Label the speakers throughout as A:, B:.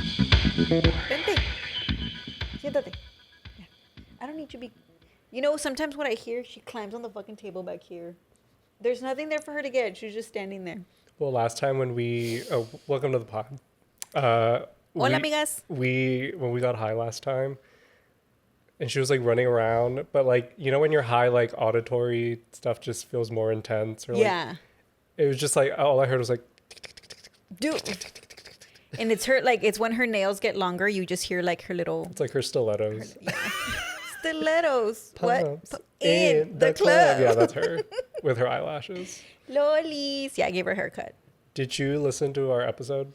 A: Vente. Siéntate. Yeah. I don't need to be. You know, sometimes when I hear, she climbs on the fucking table back here. There's nothing there for her to get. She's just standing there.
B: Well, last time when welcome to the pod. Uh,
A: Hola,
B: we,
A: amigas.
B: when we got high last time, and she was like running around, but like, you know, when you're high, like auditory stuff just feels more intense, or like,
A: Yeah.
B: it was just like, all I heard was like,
A: Dude. And it's her, like, it's when her nails get longer, you just hear like her little.
B: it's like her stilettos.
A: Yeah. Stilettos.
B: Pumps
A: What? In the club.
B: Yeah, that's her with her eyelashes.
A: Lolis. Yeah, I gave her a haircut.
B: Did you listen to our episode?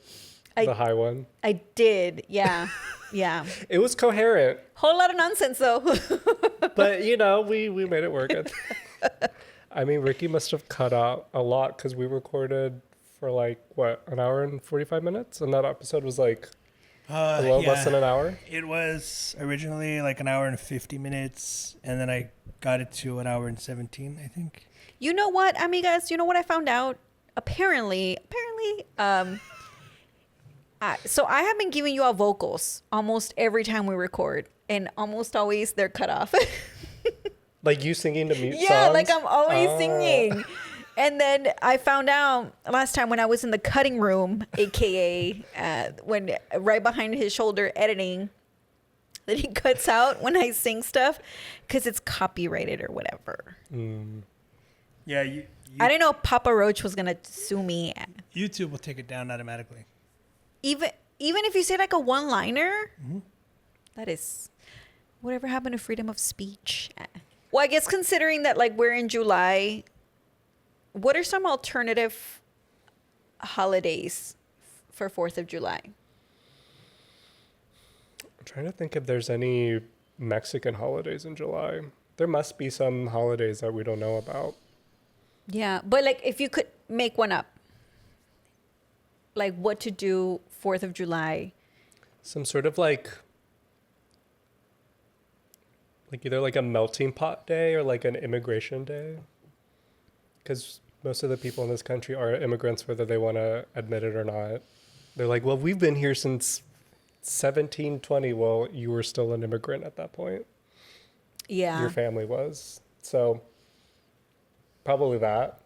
A: I-
B: The high one?
A: I did. Yeah. Yeah.
B: It was coherent,
A: Whole lot of nonsense, though.
B: but you know, we made it work. I mean, Ricky must have cut out a lot because we recorded for like, what, an hour and 45 minutes? And that episode was like a little less than an hour?
C: It was originally like an hour and 50 minutes, and then I got it to an hour and 17, I think.
A: You know what, amigas? You know what I found out? Apparently, so I have been giving you all vocals almost every time we record, and almost always they're cut off.
B: Like you singing to mute songs?
A: Yeah, like I'm always singing. And then I found out last time when I was in the cutting room, aka when right behind his shoulder editing, that he cuts out when I sing stuff because it's copyrighted or whatever.
C: Yeah,
A: I didn't know Papa Roach was gonna sue me.
C: YouTube will take it down automatically.
A: Even if you say like a one-liner, that is whatever happened to freedom of speech. Well, I guess considering that like we're in July, what are some alternative holidays for 4th of July?
B: I'm trying to think if there's any Mexican holidays in July. There must be some holidays that we don't know about.
A: Yeah, but like if you could make one up, like what to do 4th of July.
B: Some sort of like either like a melting pot day or like an immigration day. Because most of the people in this country are immigrants, whether they want to admit it or not. They're like, well, we've been here since 1720. Well, you were still an immigrant at that point.
A: Yeah.
B: Your family was. So probably that.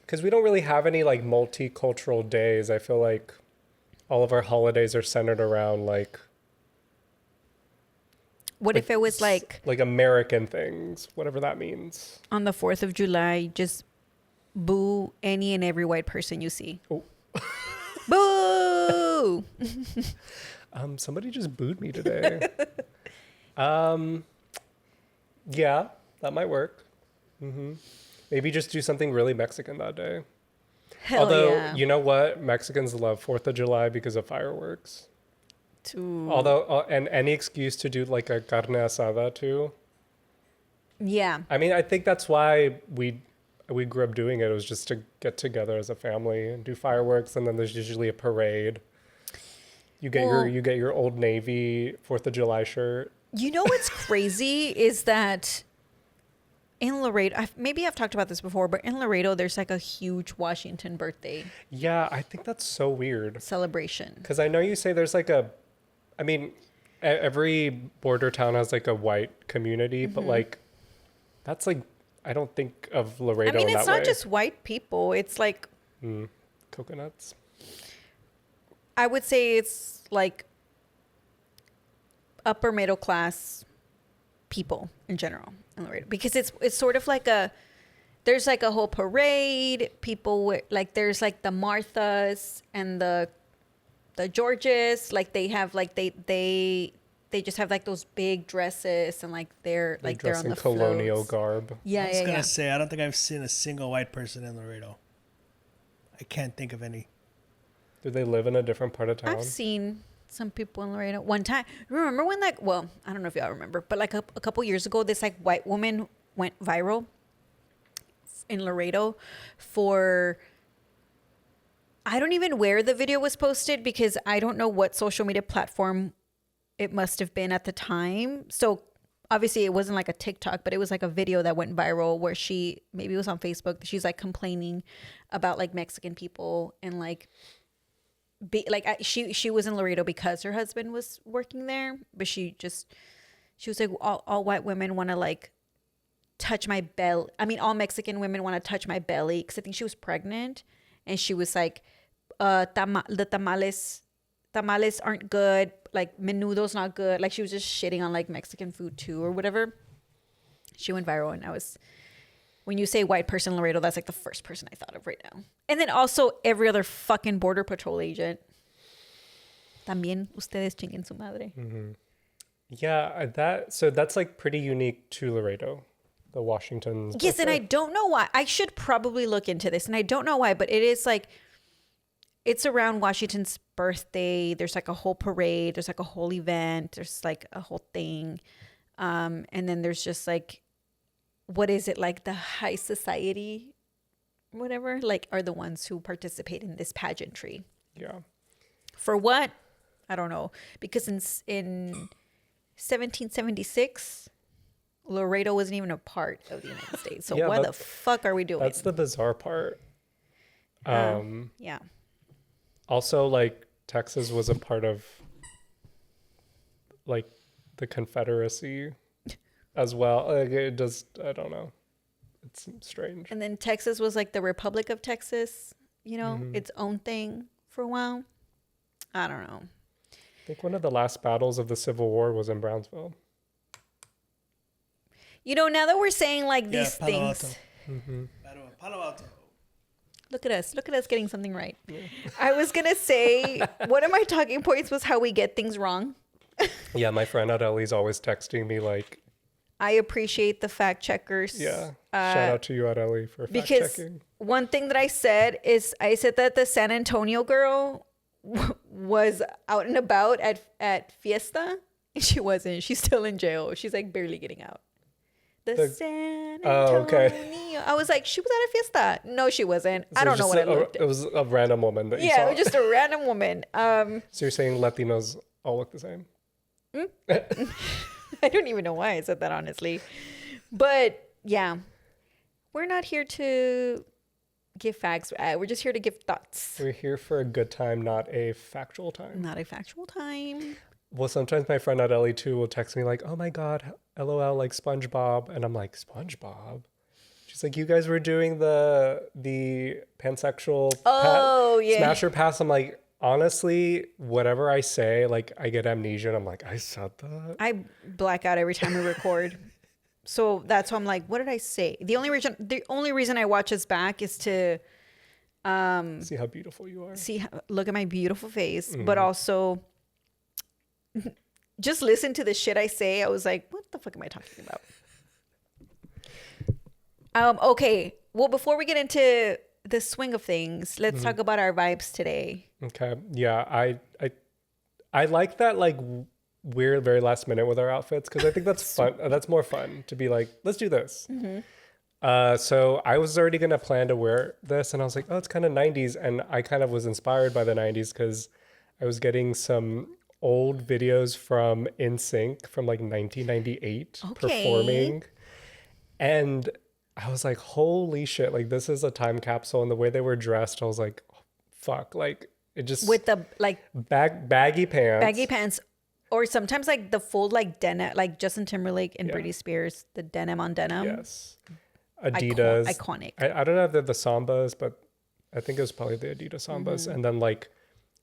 B: Because we don't really have any like multicultural days. I feel like all of our holidays are centered around like...
A: What if it was like
B: American things, whatever that means.
A: on the 4th of July, just boo any and every white person you see?
B: Oh.
A: Boo!
B: Somebody just booed me today. Yeah, that might work. Maybe just do something really Mexican that day.
A: Hell
B: Although,
A: yeah.
B: you know what? Mexicans love 4th of July because of fireworks. Although, and any excuse to do like a carne asada too.
A: Yeah.
B: I mean, I think that's why we grew up doing it. It was just to get together as a family and do fireworks, and then there's usually a parade. You get your Old Navy 4th of July shirt.
A: You know what's crazy is that in Laredo, maybe I've talked about this before, but in Laredo, there's like a huge Washington birthday
B: Yeah, I think that's so weird.
A: celebration.
B: Because I know you say there's like every border town has like a white community, but like, that's like, I don't think of Laredo
A: I mean,
B: in
A: it's
B: that
A: not
B: way.
A: just white people. It's like,
B: Coconuts.
A: I would say it's like upper middle class people in general in Laredo, because it's sort of like there's like a whole parade. People with, like, there's like the Marthas and the Georges, like they have like they just have like those big dresses, and like they're
B: They
A: on
B: dress in
A: the
B: colonial
A: floats.
B: garb.
A: Yeah,
C: I was
A: yeah,
C: going to
A: yeah.
C: say, I don't think I've seen a single white person in Laredo. I can't think of any.
B: Do they live in a different part of town?
A: I've seen some people in Laredo. One time, remember when like, well, I don't know if y'all remember, but like a couple years ago, this like white woman went viral in Laredo for, I don't even where the video was posted because I don't know what social media platform it must have been at the time. So obviously it wasn't like a TikTok, but it was like a video that went viral where maybe it was on Facebook. She's like complaining about like Mexican people and like she was in Laredo because her husband was working there, but she was like, all white women want to like touch my belly. I mean, all Mexican women want to touch my belly, because I think she was pregnant, and she was like, the tamales aren't good, like menudo's not good. Like she was just shitting on like Mexican food too or whatever. She went viral, and when you say white person in Laredo, that's like the first person I thought of right now. And then also every other fucking border patrol agent. También ustedes chinguen su madre.
B: Mm-hmm. Yeah, that's like pretty unique to Laredo, the Washingtons.
A: Yes, and I don't know why. I should probably look into this, and I don't know why, but it is like, it's around Washington's birthday. There's like a whole parade. There's like a whole event. There's like a whole thing. And then there's just like, what is it, like the high society, whatever, like are the ones who participate in this pageantry.
B: Yeah.
A: For what? I don't know. Because in 1776, Laredo wasn't even a part of the United States. So what the fuck are we doing?
B: That's the bizarre part.
A: Yeah.
B: Also, like, Texas was a part of, like, the Confederacy as well. Like, it just, I don't know. It's strange.
A: And then Texas was like the Republic of Texas, its own thing for a while. I don't know.
B: I think one of the last battles of the Civil War was in Brownsville.
A: Now that we're saying like these
C: Palo
A: things.
C: Alto.
B: Mm-hmm.
C: Palo Alto.
A: Look at us getting something right. Yeah. I was going to say, one of my talking points was how we get things wrong.
B: Yeah, my friend Adeli's always texting me like,
A: I appreciate the fact checkers.
B: Yeah. Shout out to you, Adeli, for fact checking.
A: Because one thing that I said that the San Antonio girl was out and about at Fiesta. She wasn't. She's still in jail. She's like barely getting out. The San Antonio.
B: Oh, okay.
A: I was like, she was at a Fiesta. No, she wasn't.
B: So
A: I don't know what it looked.
B: It was a random woman that you saw.
A: Yeah, it was just a random woman.
B: So you're saying Latinos all look the same?
A: I don't even know why I said that, honestly. But yeah, we're not here to give facts. We're just here to give thoughts.
B: We're here for a good time, not a factual time.
A: Not a factual time.
B: Well, sometimes my friend Adeli too will text me like, oh my God, LOL, like SpongeBob. And I'm like, SpongeBob? She's like, you guys were doing the pansexual smasher pass. I'm like, honestly, whatever I say, like I get amnesia and I'm like, I said that.
A: I black out every time we record. So that's why I'm like, what did I say? The only reason I watch us back is to
B: see how beautiful you are.
A: Look at my beautiful face, but also just listen to the shit I say. I was like, what the fuck am I talking about? Okay. Well, before we get into the swing of things, let's talk about our vibes today.
B: Okay. Yeah. I like that, like, we're very last minute with our outfits, because I think that's fun. That's more fun to be like, let's do this. So I was already going to plan to wear this, and I was like, oh, it's kind of 90s. And I kind of was inspired by the 90s because I was getting some old videos from NSYNC from like 1998 performing. And I was like, holy shit, like this is a time capsule. And the way they were dressed, I was like, oh, fuck, like it just
A: with the like
B: baggy pants,
A: or sometimes like the full like denim, like Justin Timberlake and Britney Spears, the denim on denim.
B: Yes, Adidas,
A: iconic.
B: I don't know if they're the Sambas, but I think it was probably the Adidas Sambas. And then like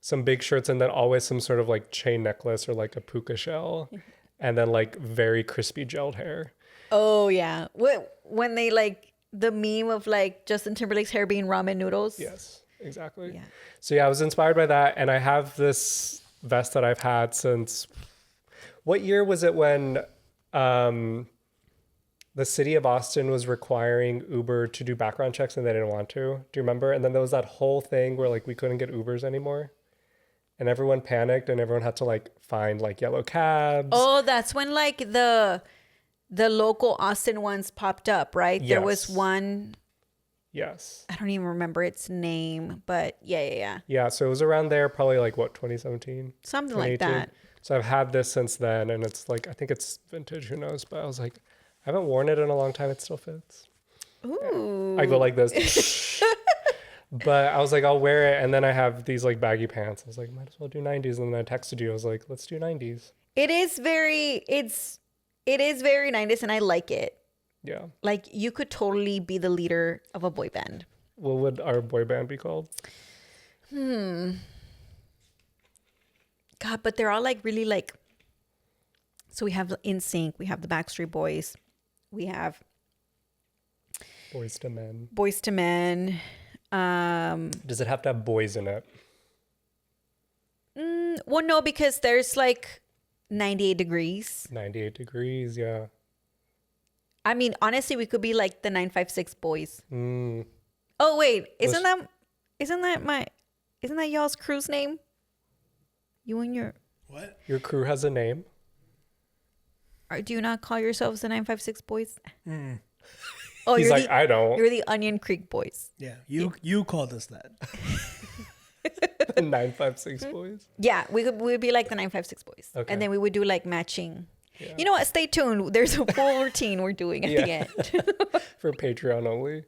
B: some big shirts, and then always some sort of like chain necklace or like a puka shell, and then like very crispy gelled hair.
A: Oh yeah, when they like the meme of like Justin Timberlake's hair being ramen noodles.
B: Yes, exactly.
A: Yeah.
B: So yeah, I was inspired by that, and I have this vest that I've had since. What year was it when the city of Austin was requiring Uber to do background checks and they didn't want to? Do you remember? And then there was that whole thing where like we couldn't get Ubers anymore. And everyone panicked and everyone had to like find like yellow cabs.
A: Oh, that's when like the local Austin ones popped up, right?
B: Yes.
A: There was one
B: Yes.
A: I don't even remember its name, but yeah.
B: Yeah, so it was around there, probably like what, 2017?
A: Something like that.
B: So I've had this since then, and it's like, I think it's vintage, who knows? But I was like, I haven't worn it in a long time. It still fits.
A: Ooh.
B: I go like this. But I was like, I'll wear it. And then I have these like baggy pants. I was like, might as well do 90s. And then I texted you. I was like, let's do 90s.
A: It is very 90s, and I like it.
B: Yeah.
A: Like, you could totally be the leader of a boy band.
B: What would our boy band be called?
A: God, but they're all like really like. So we have NSYNC, we have the Backstreet Boys, we have
B: Boys to Men.
A: Boys to Men.
B: Does it have to have boys in it?
A: Well, no, because there's like 98 Degrees.
B: 98 Degrees, yeah.
A: I mean, honestly, we could be like the 956 Boys.
B: Mm.
A: Oh wait, isn't that y'all's crew's name? You and your
C: What?
B: Your crew has a name?
A: Or do you not call yourselves the 956 Boys?
C: Mm.
A: Oh,
B: He's like, I don't.
A: You're the Onion Creek Boys.
C: Yeah, you called us that.
B: The 956 boys.
A: Yeah, we would be like the 956 Boys.
B: Okay.
A: And then we would do like matching.
B: Yeah.
A: You know what? Stay tuned. There's a full routine we're doing at the end.
B: For Patreon only.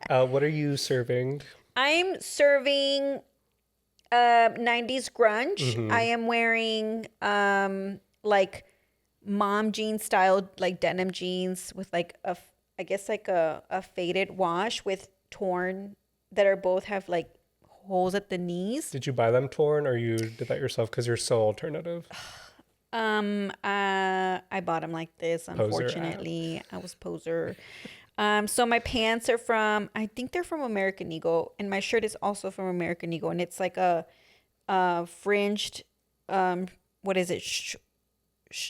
B: What are you serving?
A: I'm serving 90s grunge.
B: Mm-hmm.
A: I am wearing like mom jean style like denim jeans with like a faded wash with torn that are both have like holes at the knees.
B: Did you buy them torn or you did that yourself because you're so alternative?
A: I bought them like this, unfortunately. I was poser. So my pants are I think they're from American Eagle, and my shirt is also from American Eagle, and it's like a fringed, what is it?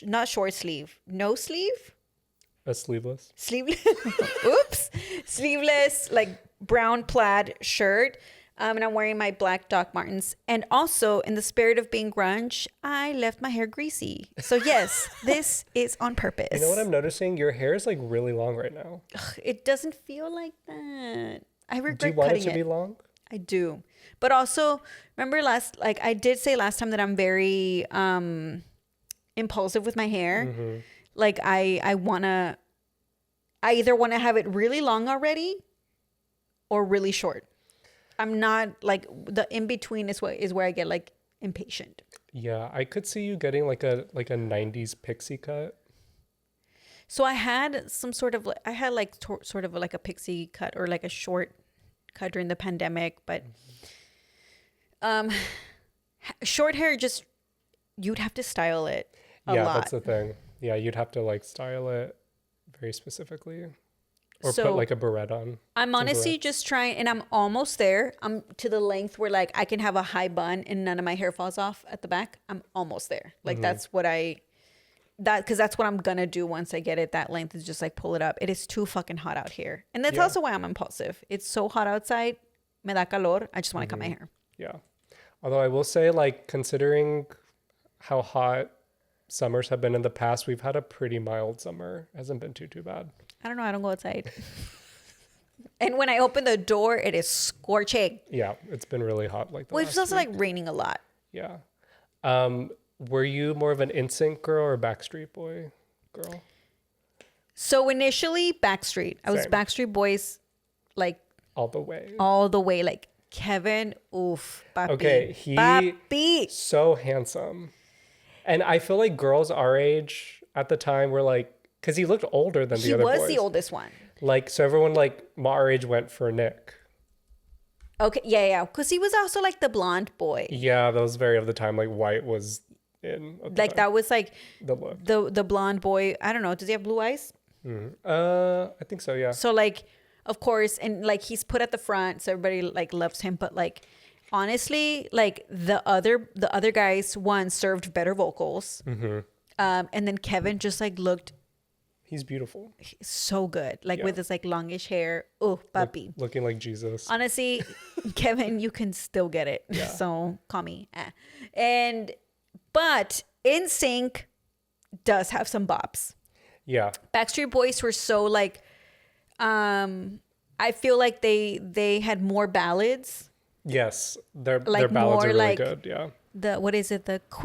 A: Not short sleeve, no sleeve?
B: A sleeveless?
A: Oops. Sleeveless, like brown plaid shirt. And I'm wearing my black Doc Martens. And also, in the spirit of being grunge, I left my hair greasy. So yes, this is on purpose.
B: You know what I'm noticing? Your hair is like really long right now.
A: Ugh, it doesn't feel like that. I regret
B: Do you want it
A: cutting
B: to be long?
A: I do. But also, remember I did say last time that I'm very impulsive with my hair.
B: Mm-hmm.
A: Like I either want to have it really long already or really short. I'm not like the in between is where I get like impatient.
B: Yeah, I could see you getting like a 90s pixie cut.
A: So I had sort of like a pixie cut or like a short cut during the pandemic, but short hair just you'd have to style it a lot.
B: That's the thing. Yeah, you'd have to like style it very specifically. Or
A: So,
B: put like a beret on.
A: I'm honestly just trying, and I'm almost there. I'm to the length where like I can have a high bun and none of my hair falls off at the back. I'm almost there. Like that's what because that's what I'm gonna do once I get it that length is just like pull it up. It is too fucking hot out here, and that's also why I'm impulsive. It's so hot outside. Me da calor. I just want to cut my hair.
B: Yeah. Although I will say, like, considering how hot summers have been in the past, we've had a pretty mild summer. It hasn't been too bad.
A: I don't know. I don't go outside. And when I open the door, it is scorching.
B: Yeah, it's been really hot like that.
A: Well, it's also like raining a lot.
B: Yeah. Were you more of an NSYNC girl or a Backstreet Boy girl?
A: So initially, Backstreet. I was
B: Same.
A: Backstreet Boys, like
B: All the way.
A: all the way. Like Kevin, oof, papi.
B: Okay,
A: papi.
B: So handsome. And I feel like girls our age at the time were like, because he looked older than the other boys.
A: He was the oldest one.
B: Like, so everyone like our age went for Nick.
A: Okay, yeah. Because he was also like the blonde boy.
B: Yeah, that was very of the time. Like white was in.
A: Like that was like
B: the look.
A: The blonde boy. I don't know. Does he have blue eyes?
B: I think so. Yeah.
A: So like, of course, and like he's put at the front, so everybody like loves him. But like, honestly, like the other guys, one served better vocals, and then Kevin just like looked.
B: He's beautiful.
A: So good, like with his like longish hair. Oh, papi.
B: Looking like Jesus.
A: Honestly, Kevin, you can still get it.
B: Yeah.
A: So call me. But NSYNC does have some bops.
B: Yeah.
A: Backstreet Boys were so like, I I feel like they had more ballads.
B: Yes, their
A: Like
B: ballads
A: more
B: are really
A: like
B: good. Yeah.
A: the what is it? The
B: To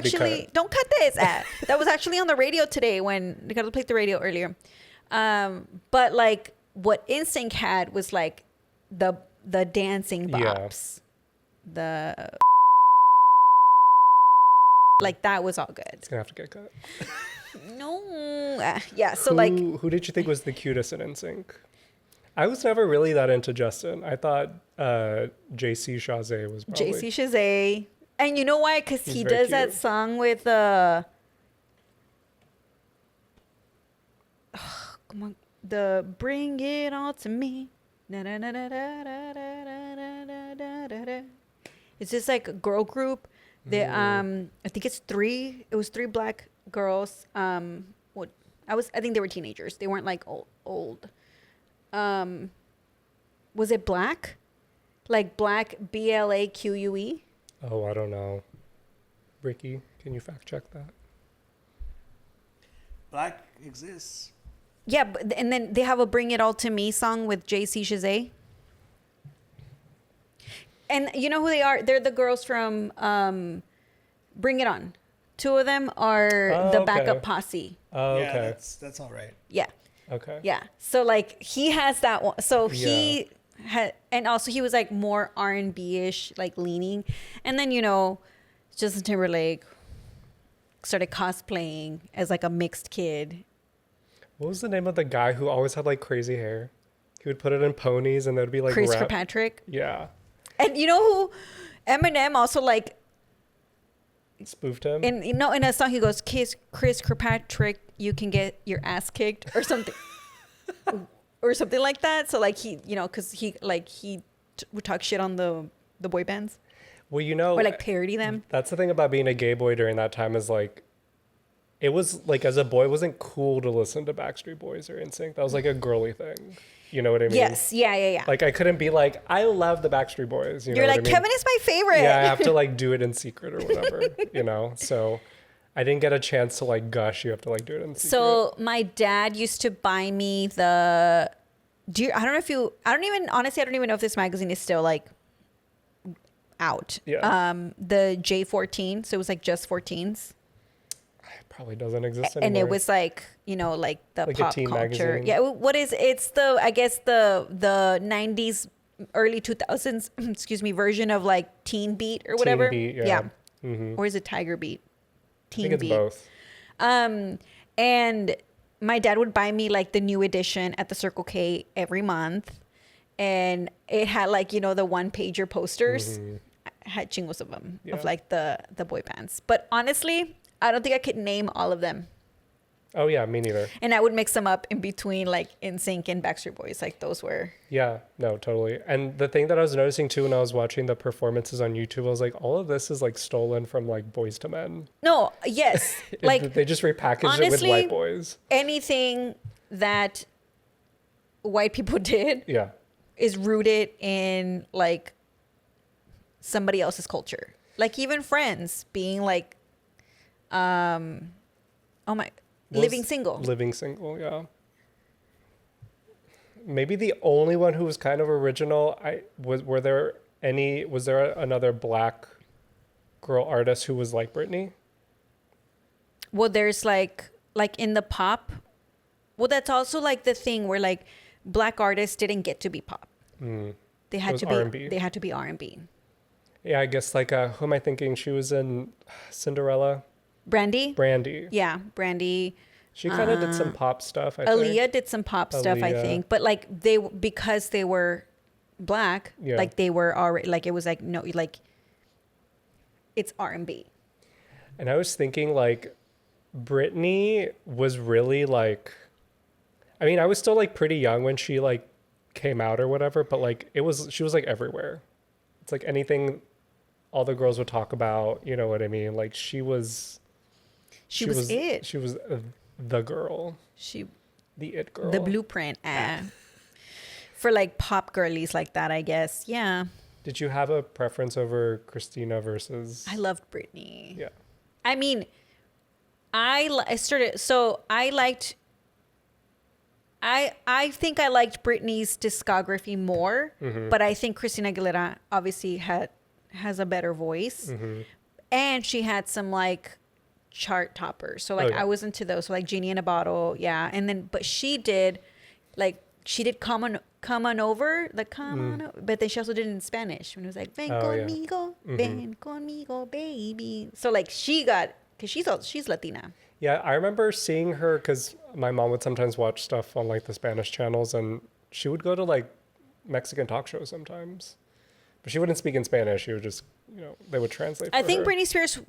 B: be
A: actually
B: cut.
A: don't cut this. That was actually on the radio today when they got to play the radio earlier. But like what NSYNC had was like the dancing
B: Yeah.
A: bops. The like that was all good.
B: It's gonna have to get cut.
A: No, yeah. So like
B: Who did you think was the cutest in NSYNC? I was never really that into Justin. I thought JC Chazé was probably.
A: JC Chazé, and you know why? Because
B: He's
A: he
B: very
A: does that
B: cute.
A: song with come on, the Bring It All to Me. Na, na, na, na, da, da, da, da, da, da, da, da. It's just like a girl group. They I think it's three. It was three black girls. What I think they were teenagers. They weren't like old. Was it Black? Like Black BLAQUE?
B: Oh, I don't know. Ricky, can you fact check that?
C: Black exists.
A: Yeah, and then they have a "Bring It All to Me" song with JC Chazé. And you know who they are? They're the girls from Bring It On. Two of them are the
B: okay.
A: backup posse.
B: Oh,
C: Yeah,
B: okay.
C: that's all right.
A: Yeah,
B: Okay.
A: yeah. So like he has that one. So he had, and also he was like more R&B-ish, like leaning. And then Justin Timberlake started cosplaying as like a mixed kid.
B: What was the name of the guy who always had like crazy hair? He would put it in ponies and there'd be like
A: Chris
B: rap.
A: Kirkpatrick.
B: Yeah.
A: And you know who? Eminem also like
B: Spoofed him.
A: in a song he goes, Chris Kirkpatrick, you can get your ass kicked or something. Or something like that. So like he, because he would talk shit on the boy bands
B: Well,
A: or like parody them.
B: that's the thing about being a gay boy during that time is like, it was like as a boy, it wasn't cool to listen to Backstreet Boys or NSYNC. That was like a girly thing. You know what I mean?
A: Yes. Yeah.
B: Like I couldn't be like, I love the Backstreet Boys. You know
A: You're
B: what
A: like,
B: I mean?
A: Kevin is my favorite.
B: Yeah, I have to like do it in secret or whatever, So I didn't get a chance to like gush. You have to like do it in secret.
A: So my dad used to buy me I don't even know if this magazine is still like out.
B: Yeah.
A: The J14. So it was like just 14s.
B: It probably doesn't exist anymore.
A: And it was like, like the
B: Like a
A: pop
B: teen
A: culture.
B: magazine?
A: Yeah. It's I guess the 90s, early 2000s, excuse me, version of like Teen Beat or whatever.
B: Beat, yeah.
A: Or is it Tiger Beat? Teen
B: I think it's
A: Beat.
B: both.
A: And my dad would buy me like the new edition at the Circle K every month. And it had like, the one pager posters. I had chingos of them of like the boy bands. But honestly, I don't think I could name all of them.
B: Oh yeah, me neither.
A: And I would mix them up in between like NSYNC and Backstreet Boys. Like those were.
B: Yeah, no, totally. And the thing that I was noticing too when I was watching the performances on YouTube, I was like, all of this is like stolen from like Boys to Men.
A: No, yes. Like
B: they just repackaged
A: honestly,
B: it with white boys.
A: Anything that white people did
B: Yeah.
A: is rooted in like somebody else's culture. Like even Friends being like, Living Single.
B: Living Single, yeah. Maybe the only one who was kind of original. Was there another black girl artist who was like Britney?
A: Well, there's like in the pop. Well, that's also like the thing where like black artists didn't get to be pop. They had to be
B: R&B.
A: They had to be R&B.
B: Yeah, I guess like who am I thinking? She was in Cinderella. Brandy.
A: Yeah, Brandy.
B: She kind of did some pop stuff. I
A: Aaliyah
B: think.
A: did some pop stuff, I
B: Aaliyah.
A: think. But like because they were black,
B: Yeah.
A: like they were already like it was like no like it's R&B.
B: And I was thinking like Britney was really like, I mean, I was still like pretty young when she like came out or whatever, but like she was like everywhere. It's like anything all the girls would talk about, you know what I mean? Like she was it. She was the girl. The it girl.
A: The blueprint for like pop girlies like that, I guess. Yeah.
B: Did you have a preference over Christina versus?
A: I loved Britney.
B: Yeah.
A: I mean, I liked I think I liked Britney's discography more, but I think Christina Aguilera obviously has a better voice, and she had some like chart toppers. So like I was into those. So like Genie in a Bottle, yeah. And then but she did come on over, like come on over. But then she also did it in Spanish when it was like ven conmigo, ven conmigo, baby. So like she got, because she's Latina.
B: Yeah, I remember seeing her because my mom would sometimes watch stuff on like the Spanish channels, and she would go to like Mexican talk shows sometimes, but she wouldn't speak in Spanish. She would just, they would translate for
A: I think
B: her.
A: Britney Spears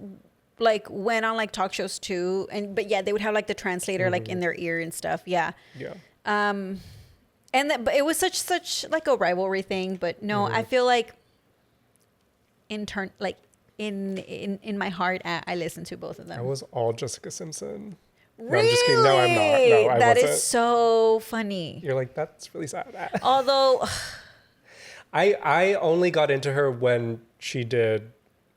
A: like went on like talk shows too, but yeah, they would have like the translator like in their ear and stuff. Yeah. But it was such like a rivalry thing. But no, I feel like in my heart, I listened to both of them.
B: I was all Jessica Simpson.
A: Really?
B: No, I'm just kidding. No, I'm not. No, I
A: That
B: wasn't.
A: is so funny.
B: You're like, that's really sad.
A: Although
B: I only got into her when she did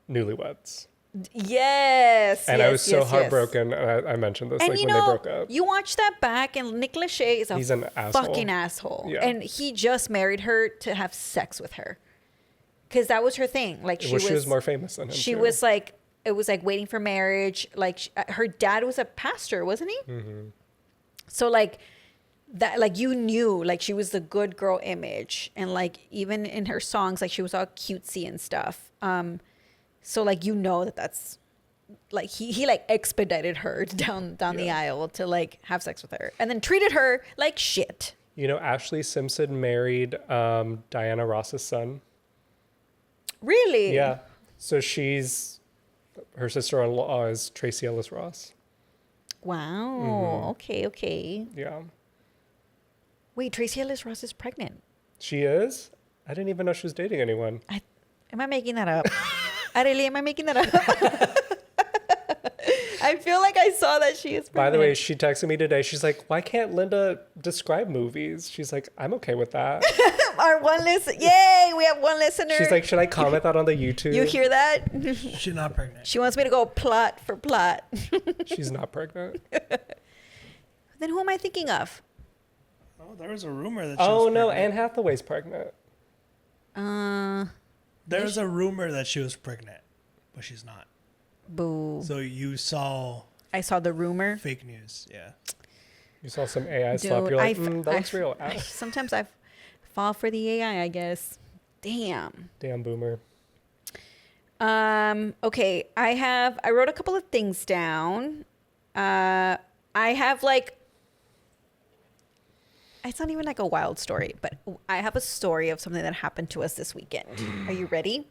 B: Newlyweds.
A: yes,
B: And
A: yes,
B: I was so
A: yes,
B: heartbroken. And I mentioned this
A: And
B: like
A: you
B: when they
A: know,
B: broke up.
A: you watch that back, and Nick Lachey is
B: He's an asshole.
A: fucking asshole.
B: Yeah.
A: And he just married her to have sex with her, because that was her thing. Like
B: she was more famous than him.
A: She
B: too.
A: was like, it was like waiting for marriage. Like her dad was a pastor, wasn't he? So like that, like you knew, like she was the good girl image, and like even in her songs, like she was all cutesy and stuff. So like that's like he like expedited her down the aisle to like have sex with her, and then treated her like shit.
B: Ashley Simpson married Diana Ross's son.
A: Really?
B: Yeah. So her sister-in-law is Tracy Ellis Ross.
A: Wow. Okay.
B: Yeah.
A: Wait, Tracy Ellis Ross is pregnant.
B: She is? I didn't even know she was dating anyone.
A: Am I making that up? Am I making that up? I feel like I saw that she is pregnant.
B: By the way, she texted me today. She's like, why can't Linda describe movies? She's like, I'm okay with that.
A: Our one listener. Yay, we have one listener.
B: She's like, should I comment that on the YouTube?
A: You hear that?
C: She's not pregnant.
A: She wants me to go plot for plot.
B: She's not pregnant.
A: Then who am I thinking of?
C: Oh, there was a rumor that she was
B: no,
C: pregnant.
B: Anne Hathaway's pregnant.
C: There's a rumor that she was pregnant, but she's not.
A: Boo.
C: So you saw
A: I saw the rumor.
C: fake news. Yeah.
B: You saw some AI stuff. You're like, that looks real.
A: Sometimes I fall for the AI, I guess. Damn.
B: Damn boomer.
A: Okay, I wrote a couple of things down. I have like, it's not even like a wild story, but I have a story of something that happened to us this weekend. Are you ready?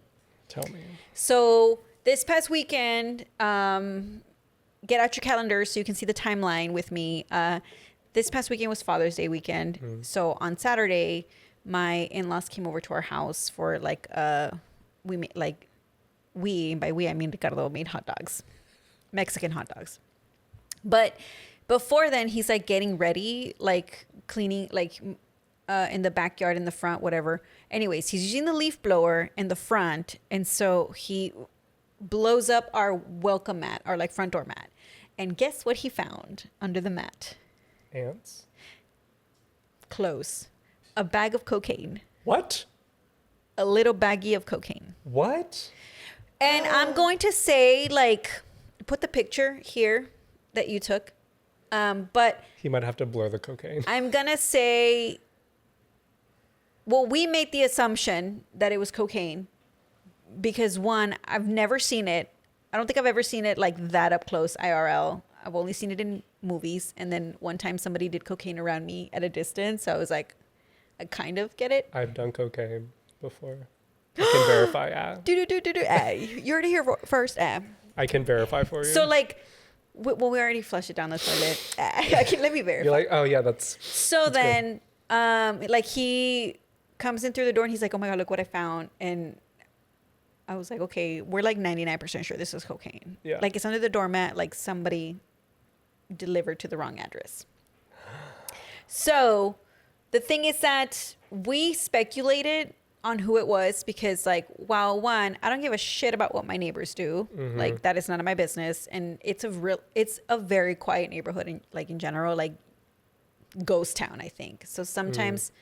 B: Tell me.
A: So this past weekend, get out your calendars so you can see the timeline with me. This past weekend was Father's Day weekend. So on Saturday, my in-laws came over to our house for like, by we, I mean Ricardo made hot dogs, Mexican hot dogs. But before then, he's like getting ready, like cleaning, like in the backyard, in the front, whatever. Anyways, he's using the leaf blower in the front. And so he blows up our welcome mat, our like front door mat. And guess what he found under the mat?
B: Ants?
A: Close. A bag of cocaine.
B: What?
A: A little baggie of cocaine.
B: What?
A: And I'm going to say, like, put the picture here that you took. But
B: He might have to blur the cocaine.
A: I'm going to say, well, we made the assumption that it was cocaine because, one, I've never seen it. I don't think I've ever seen it like that up close, IRL. I've only seen it in movies. And then one time somebody did cocaine around me at a distance. So I was like, I kind of get it.
B: I've done cocaine before. I can verify.
A: You heard it here first.
B: I can verify for you.
A: So, like, well, we already flushed it down the toilet. Let me verify.
B: You're like, oh yeah, that's.
A: So then, like he comes in through the door and he's like, "Oh my god, look what I found!" And I was like, "Okay, we're like 99% sure this is cocaine.
B: Yeah.
A: Like it's under the doormat. Like somebody delivered to the wrong address." So the thing is that we speculated on who it was because, like, while one, I don't give a shit about what my neighbors do.
B: Mm-hmm.
A: Like that is none of my business, and it's a very quiet neighborhood. In general, like ghost town, I think. So sometimes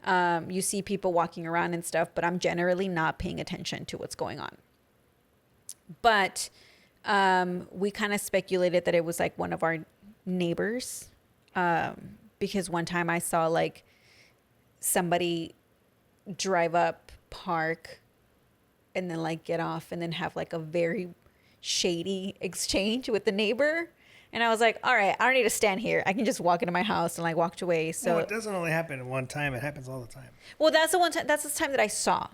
A: you see people walking around and stuff, but I'm generally not paying attention to what's going on. But we kind of speculated that it was like one of our neighbors, because one time I saw like somebody drive up, park, and then like get off and then have like a very shady exchange with the neighbor. And I was like, all right, I don't need to stand here. I can just walk into my house and like walked away. So
C: well, it doesn't only happen one time. It happens all the time.
A: well, that's the one time. That's the time that I saw.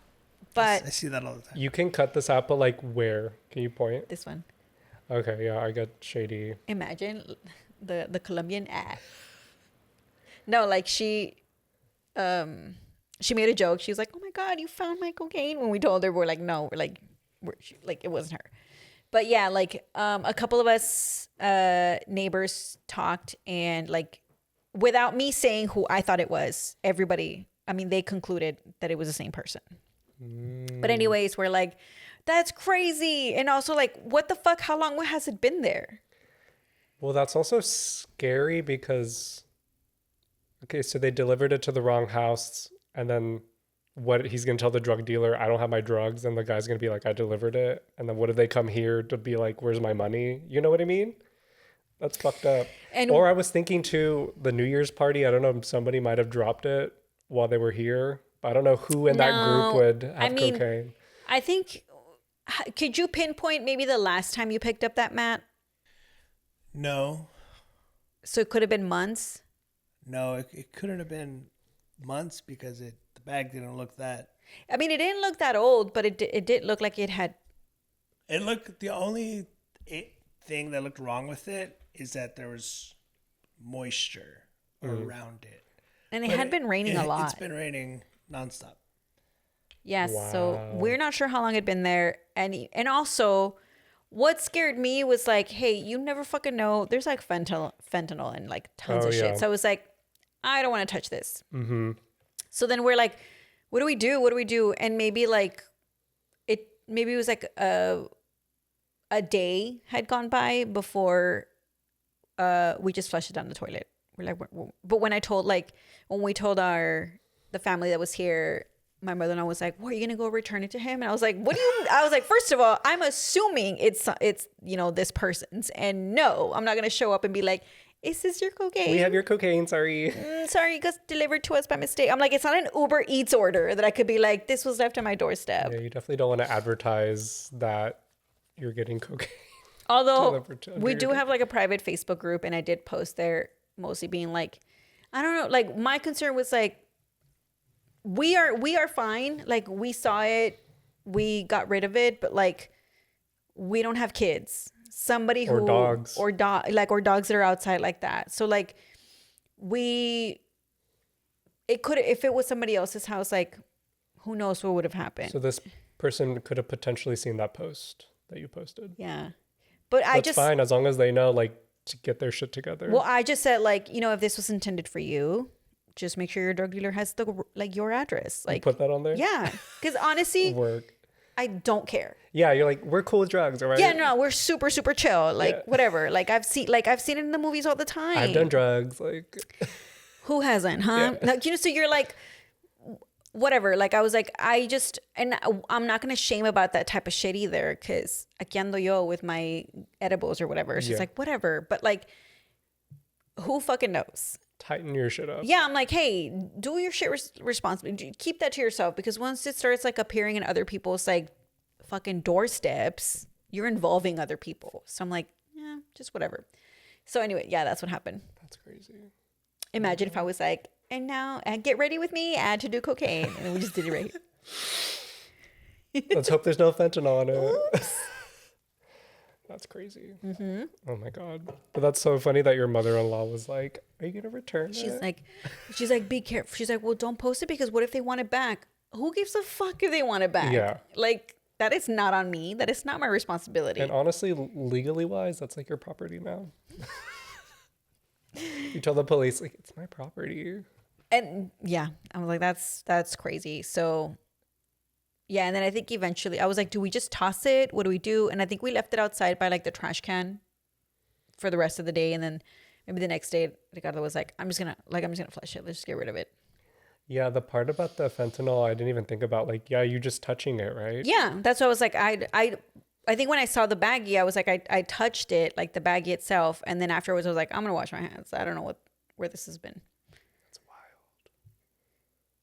A: But
C: I see that all the time.
B: You can cut this out, but like where? Can you point?
A: this one,
B: Okay, yeah, I got shady.
A: imagine the Colombian ad. No, like she made a joke. She was like, "Oh my God, you found my cocaine." When we told her, we're like, "No, like it wasn't her." But yeah, like a couple of us neighbors talked, and like without me saying who I thought it was, everybody, I mean, they concluded that it was the same person. But anyways, we're like, that's crazy. And also like, what the fuck? How long has it been there?
B: Well, that's also scary because, okay, so they delivered it to the wrong house, and then what he's going to tell the drug dealer, I don't have my drugs, and the guy's going to be like, I delivered it. And then what if they come here to be like, where's my money? You know what I mean? That's fucked up. Or I was thinking too, the New Year's party, I don't know, somebody might have dropped it while they were here. But I don't know who in that group would have cocaine.
A: I think, could you pinpoint maybe the last time you picked up that mat?
C: No.
A: So it could have been months.
C: No, it couldn't have been months because the bag didn't look that.
A: I mean, it didn't look that old, but it did look like it had.
C: It looked, the only thing that looked wrong with it is that there was moisture around it.
A: And it had been raining a lot.
C: It's been raining nonstop.
A: Yes.
B: Wow.
A: So we're not sure how long it'd been there. And also, what scared me was like, hey, you never fucking know. There's like fentanyl and like tons of shit. So I was like, I don't want to touch this. Mm-hmm. So then we're like, what do we do? What do we do? And maybe like maybe it was like a day had gone by before we just flushed it down the toilet. We're like, but when we told the family that was here, my mother-in-law was like, "What, are you gonna go return it to him?" And I was like, "What do you?" I was like, first of all, I'm assuming it's this person's, and no, I'm not gonna show up and be like, "Is this your cocaine?
B: We have your cocaine. Sorry,
A: sorry, it got delivered to us by mistake." I'm like, it's not an Uber Eats order that I could be like, "This was left on my doorstep."
B: Yeah, you definitely don't want to advertise that you're getting cocaine.
A: Although we do have like a private Facebook group, and I did post there, mostly being like, I don't know, like my concern was like, we are fine. Like we saw it, we got rid of it, but like we don't have kids. Somebody who
B: or dogs
A: or dogs that are outside like that. So like it could, if it was somebody else's house, like who knows what would have happened.
B: So this person could have potentially seen that post that you posted.
A: Yeah, but
B: That's fine as long as they know like to get their shit together.
A: Well, I just said like, if this was intended for you, just make sure your drug dealer has your address. Like
B: you put that on there.
A: Yeah, because honestly, I don't care.
B: Yeah, you're like, we're cool with drugs, all right?
A: Yeah, no, we're super super chill. Like whatever. Like I've seen it in the movies all the time.
B: I've done drugs. Like
A: who hasn't, huh?
B: Yeah.
A: Like, so you're like, whatever. Like I was like, and I'm not gonna shame about that type of shit either, because aquí ando yo with my edibles or whatever. It's just like whatever. But like, who fucking knows?
B: Tighten your shit up.
A: Yeah, I'm like, hey, do your shit responsibly. Keep that to yourself, because once it starts like appearing in other people's like fucking doorsteps, you're involving other people. So I'm like, yeah, just whatever. So anyway, yeah, that's what happened.
B: That's crazy.
A: Imagine if I was like, and now get ready with me, add to do cocaine, and then we just did it right here.
B: Let's hope there's no fentanyl in it. That's crazy. Mm-hmm. Oh my God. But that's so funny that your mother-in-law was like, are you going to return it?
A: She's like, be careful. She's like, well, don't post it, because what if they want it back? Who gives a fuck if they want it back?
B: Yeah.
A: Like, that is not on me. That is not my responsibility.
B: And honestly, legally wise, that's like your property now. You tell the police, like, it's my property.
A: And yeah, I was like, that's crazy. So yeah, and then I think eventually I was like, do we just toss it? What do we do? And I think we left it outside by like the trash can for the rest of the day. And then Maybe the next day, Ricardo was like, I'm just gonna flush it. Let's just get rid of it.
B: Yeah, the part about the fentanyl, I didn't even think about. Like, yeah, you just touching it, right?
A: Yeah, that's what I was like. I think when I saw the baggie, I was like, I touched it, like the baggie itself, and then afterwards, I was like, I'm gonna wash my hands. I don't know where this has been.
B: It's wild.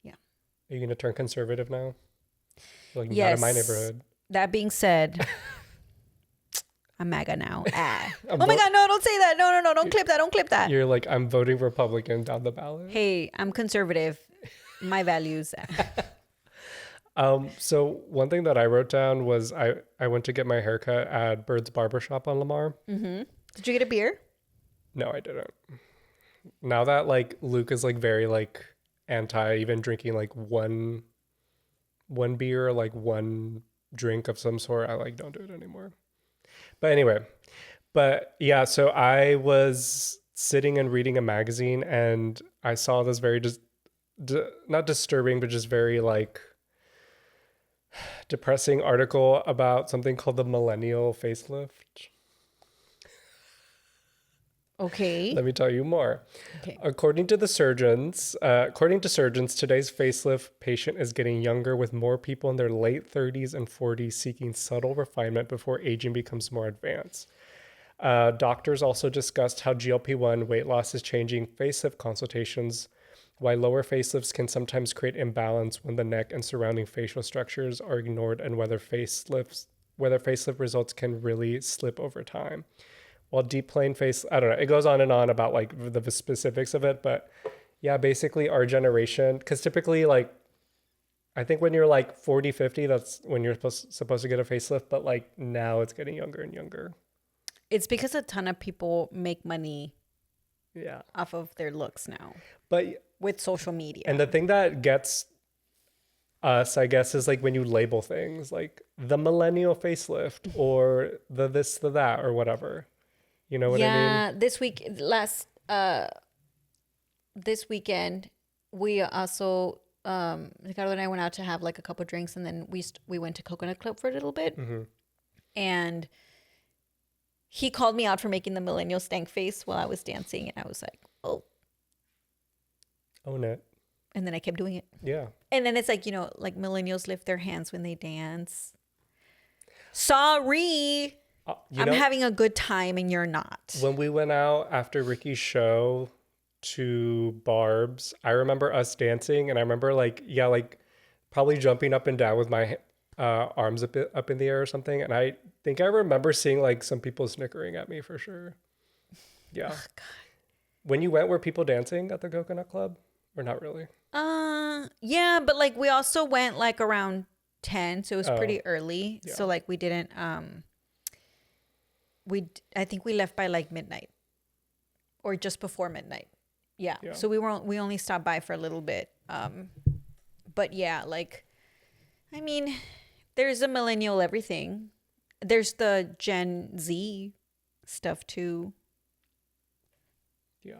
A: Yeah.
B: Are you gonna turn conservative now? Like, not in my
A: Yes.
B: neighborhood.
A: That being said, I'm MAGA now. Oh
B: I'm
A: my God, no, don't say that. No, don't clip that. Don't clip that.
B: You're like, I'm voting Republican down the ballot.
A: Hey, I'm conservative. My values.
B: So one thing that I wrote down was I went to get my haircut at Bird's Barbershop on Lamar.
A: Did you get a beer?
B: No, I didn't. Now that like Luke is like very like anti even drinking like one beer, like one drink of some sort, I like don't do it anymore. But anyway, but yeah, so I was sitting and reading a magazine and I saw this very not disturbing, but just very like depressing article about something called the millennial facelift.
A: Okay.
B: Let me tell you more.
A: Okay.
B: According to surgeons, today's facelift patient is getting younger, with more people in their late 30s and 40s seeking subtle refinement before aging becomes more advanced. Doctors also discussed how GLP-1 weight loss is changing facelift consultations, why lower facelifts can sometimes create imbalance when the neck and surrounding facial structures are ignored, and whether facelift results can really slip over time. While deep plane face, I don't know, it goes on and on about like the specifics of it, but yeah, basically our generation, because typically like, I think when you're like 40, 50, that's when you're supposed to get a facelift, but like now it's getting younger and younger.
A: It's because a ton of people make money off of their looks now.
B: But
A: with social media.
B: And the thing that gets us, I guess, is like when you label things like the millennial facelift or the this, the that, or whatever. You know what I mean?
A: Yeah, this weekend, we also, Ricardo and I went out to have like a couple drinks, and then we went to Coconut Club for a little bit.
B: Mm-hmm.
A: And he called me out for making the millennial stank face while I was dancing, and I was like, oh.
B: Own it.
A: And then I kept doing it.
B: Yeah.
A: And then it's like, you know, like millennials lift their hands when they dance. Sorry. I'm having a good time and you're not.
B: When we went out after Ricky's show to Barb's, I remember us dancing, and I remember like probably jumping up and down with my arms up in the air or something. And I think I remember seeing like some people snickering at me for sure. Yeah. Oh, God. When you went, were people dancing at the Coconut Club or not really?
A: Yeah, but like we also went like around 10, so it was pretty early. Yeah. So like we didn't I think we left by like midnight or just before midnight. Yeah. So we only stopped by for a little bit. But yeah, like, I mean, there's a millennial everything. There's the Gen Z stuff too.
B: Yeah.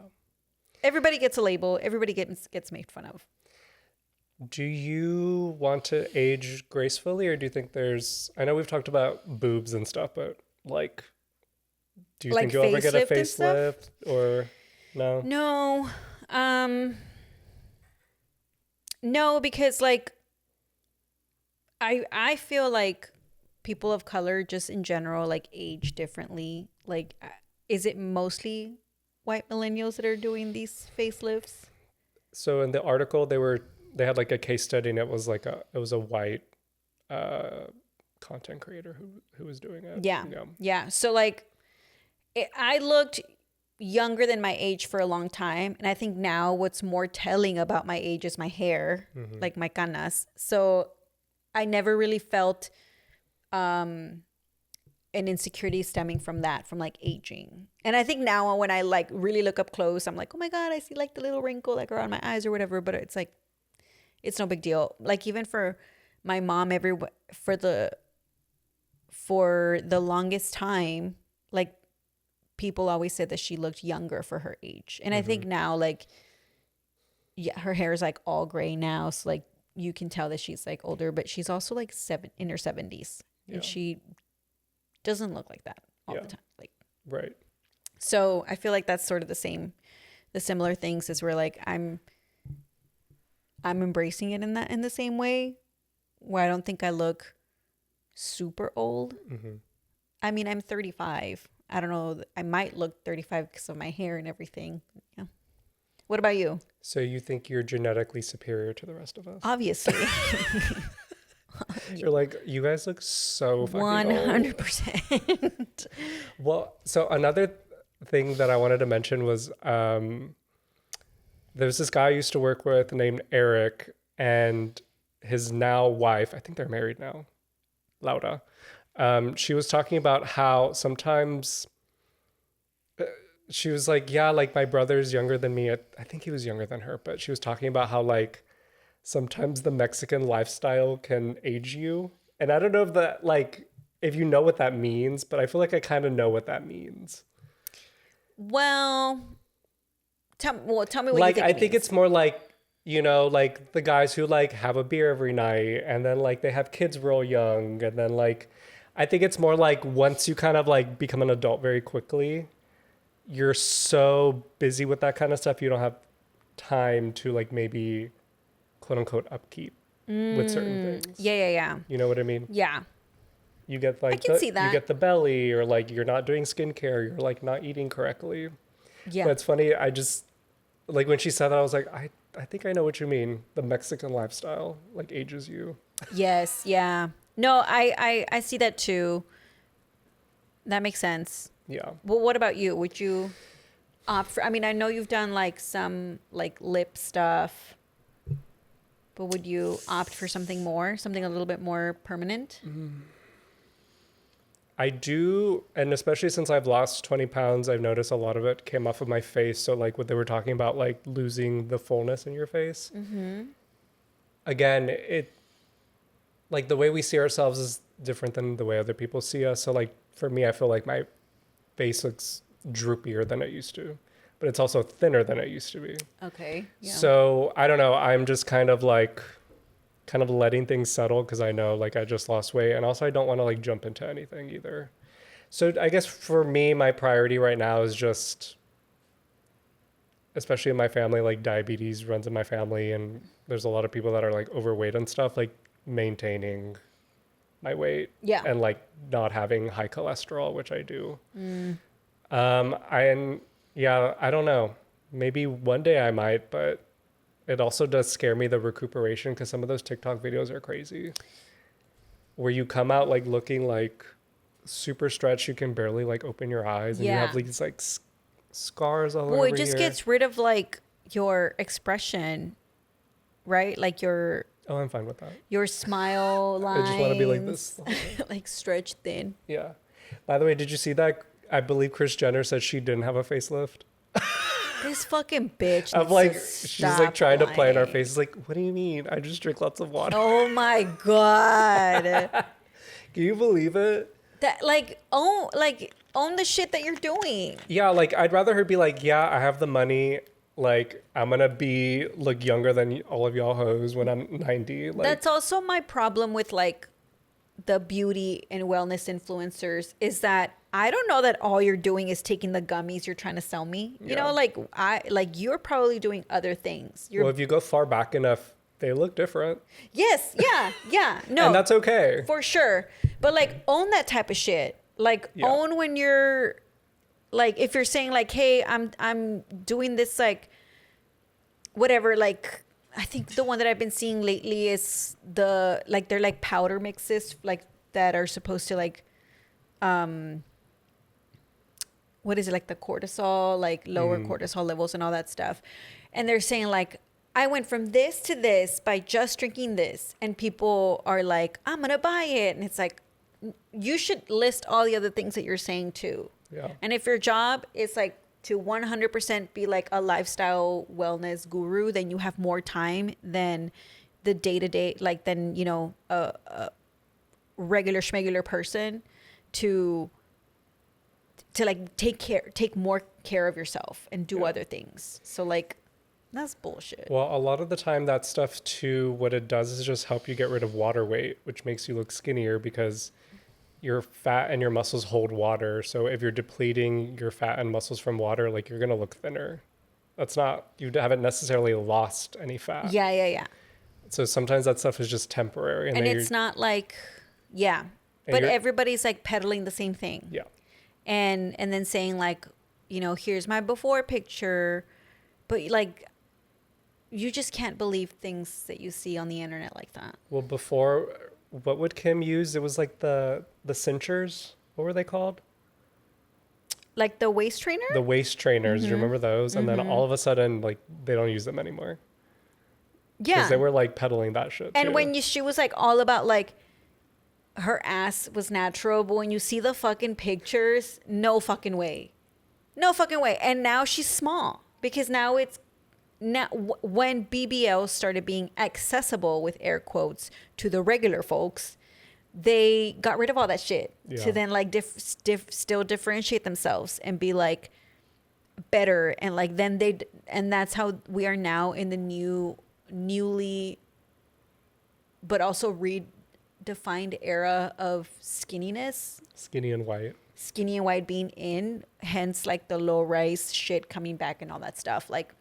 A: Everybody gets a label. Everybody gets made fun of.
B: Do you want to age gracefully, or do you think I know we've talked about boobs and stuff, but like, do you think you'll ever get a facelift or no?
A: No, because like, I feel like people of color just in general, like age differently. Like, is it mostly white millennials that are doing these facelifts?
B: So in the article, they had like a case study, and it was a white content creator who was doing it.
A: Yeah. So like, I looked younger than my age for a long time, and I think now what's more telling about my age is my hair, like my canas. So I never really felt an insecurity stemming from that, from like aging. And I think now when I like really look up close, I'm like, oh my God, I see like the little wrinkle like around my eyes or whatever. But it's like, it's no big deal. Like even for my mom, for the longest time, like people always said that she looked younger for her age. And I think now, like, yeah, her hair is like all gray now. So like you can tell that she's like older, but she's also like in her 70s. Yeah. And she doesn't look like that all the time. Like,
B: right.
A: So I feel like that's sort of the similar things is where like I'm embracing it in the same way where I don't think I look super old.
B: Mm-hmm.
A: I mean, I'm 35. I don't know. I might look 35 because of my hair and everything. Yeah. What about you?
B: So you think you're genetically superior to the rest of us?
A: Obviously.
B: You're like, you guys look so fucking old.
A: 100%.
B: Well, so another thing that I wanted to mention was there's this guy I used to work with named Eric, and his now wife, I think they're married now, Laura. She was talking about how sometimes she was like, yeah, like my brother's younger than me. I think he was younger than her, but she was talking about how like sometimes the Mexican lifestyle can age you. And I don't know if that like if you know what that means, but I feel like I kind of know what that means.
A: Well, tell me what
B: Like
A: you think
B: I
A: it
B: think
A: means.
B: it's more like, you know, like the guys who like have a beer every night and then like they have kids real young, and then like I think it's more like once you kind of like become an adult very quickly, you're so busy with that kind of stuff you don't have time to like maybe quote unquote upkeep with certain things.
A: Yeah.
B: You know what I mean?
A: Yeah.
B: You get like
A: can see
B: you
A: that.
B: get the belly, or like you're not doing skincare, you're like not eating correctly.
A: Yeah.
B: But it's funny, I just like when she said that I was like, I think I know what you mean. The Mexican lifestyle like ages you.
A: Yes. Yeah. No, I see that too. That makes sense.
B: Yeah.
A: Well, what about you? Would you opt for, I mean, I know you've done like some like lip stuff, but would you opt for something a little bit more permanent?
B: I do, and especially since I've lost 20 pounds, I've noticed a lot of it came off of my face. So like what they were talking about, like losing the fullness in your face. Mm-hmm. Again, it like the way we see ourselves is different than the way other people see us. So like for me, I feel like my face looks droopier than it used to, but it's also thinner than it used to be.
A: Okay. Yeah.
B: So I don't know. I'm just kind of letting things settle because I know like I just lost weight, and also I don't want to like jump into anything either. So I guess for me, my priority right now is just, especially in my family, like diabetes runs in my family, and there's a lot of people that are like overweight and stuff, like maintaining my weight
A: Yeah.
B: and like not having high cholesterol, which I do. I don't know. Maybe one day I might, but it also does scare me, the recuperation, because some of those TikTok videos are crazy. Where you come out like looking like super stretched, you can barely like open your eyes, and you have these like scars all
A: Well,
B: over
A: it just
B: here.
A: gets rid of like your expression, right? Like your
B: Oh, I'm fine with that.
A: smile lines.
B: I just want to be like this.
A: like stretched thin.
B: Yeah. By the way, did you see that? I believe Kris Jenner said she didn't have a facelift.
A: This fucking bitch.
B: I'm
A: needs
B: like,
A: to
B: she's like
A: stop
B: trying to play in our
A: lying.
B: faces. Like, what do you mean? I just drink lots of water.
A: Oh my god.
B: Can you believe it?
A: That own the shit that you're doing.
B: Yeah, like I'd rather her be like, yeah, I have the money. Like I'm gonna look younger than all of y'all hoes when I'm 90. Like
A: That's also my problem with like the beauty and wellness influencers is that I don't know that all you're doing is taking the gummies you're trying to sell me. You
B: Yeah.
A: know, like you're probably doing other things. You're
B: well, if you go far back enough, they look different,
A: yes, yeah. No.
B: and that's okay.
A: for sure. But like own that type of shit. Like
B: Yeah.
A: own when you're like if you're saying like, hey, I'm doing this like whatever, like I think the one that I've been seeing lately is they're like powder mixes like that are supposed to like what is it, like the cortisol, like lower cortisol levels and all that stuff. And they're saying like I went from this to this by just drinking this, and people are like, I'm gonna buy it, and it's like you should list all the other things that you're saying too.
B: Yeah.
A: And if your job is like to 100% be like a lifestyle wellness guru, then you have more time than the day-to-day, like than, you know, a regular schmegular person to like take more care of yourself and do other things. So like that's bullshit.
B: Well, a lot of the time that stuff too, what it does is just help you get rid of water weight, which makes you look skinnier because your fat and your muscles hold water. So if you're depleting your fat and muscles from water, like you're going to look thinner. That's not, you haven't necessarily lost any fat.
A: Yeah.
B: So sometimes that stuff is just temporary.
A: And
B: then
A: it's not like, yeah.
B: And
A: But
B: you're-
A: everybody's like peddling the same thing.
B: Yeah.
A: And then saying like, you know, here's my before picture. But like, you just can't believe things that you see on the internet like that.
B: Well, before, what would Kim use? It was like the cinchers. What were they called?
A: Like the waist trainer?
B: The waist trainers. Do you remember those? And then all of a sudden, like, they don't use them anymore.
A: Yeah.
B: Because they were like peddling that shit.
A: And
B: too.
A: when she was like all about like her ass was natural, but when you see the fucking pictures, no fucking way. No fucking way. And now she's small because now it's now when BBL started being accessible with air quotes to the regular folks, they got rid of all that shit to then like still differentiate themselves and be like better and like then and that's how we are now in the newly but also redefined era of skinniness.
B: Skinny and white
A: Being in, hence like the low rise shit coming back and all that stuff. Like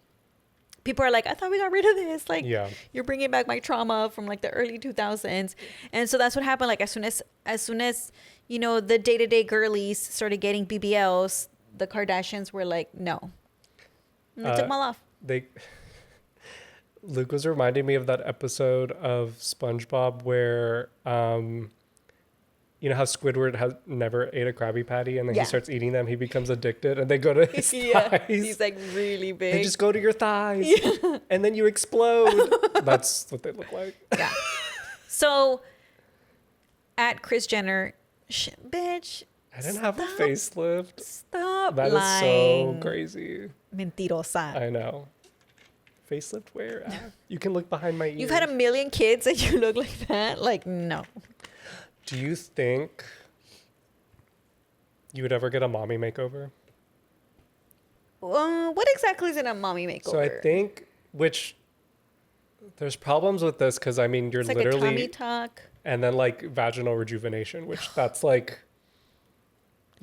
A: people are like, I thought we got rid of this. Like, you're bringing back my trauma from like the early 2000s. And so that's what happened. Like as soon as, you know, the day-to-day girlies started getting BBLs, the Kardashians were like, no. And they took them all off.
B: Luke was reminding me of that episode of SpongeBob where, you know how Squidward has never ate a Krabby Patty and then he starts eating them. He becomes addicted and they go to his thighs.
A: He's like really big.
B: They just go to your thighs and then you explode. That's what they look like.
A: Yeah. So at Kris Jenner, bitch.
B: I didn't have a facelift.
A: Stop
B: That
A: lying.
B: is so crazy.
A: Mentirosa.
B: I know. Facelift where? You can look behind my ears.
A: You've had a million kids and you look like that? Like, no.
B: Do you think you would ever get a mommy makeover?
A: What exactly is in a mommy makeover?
B: So I think, which there's problems with this because I mean you're
A: it's like
B: literally
A: a tummy tuck.
B: And then like vaginal rejuvenation, which that's like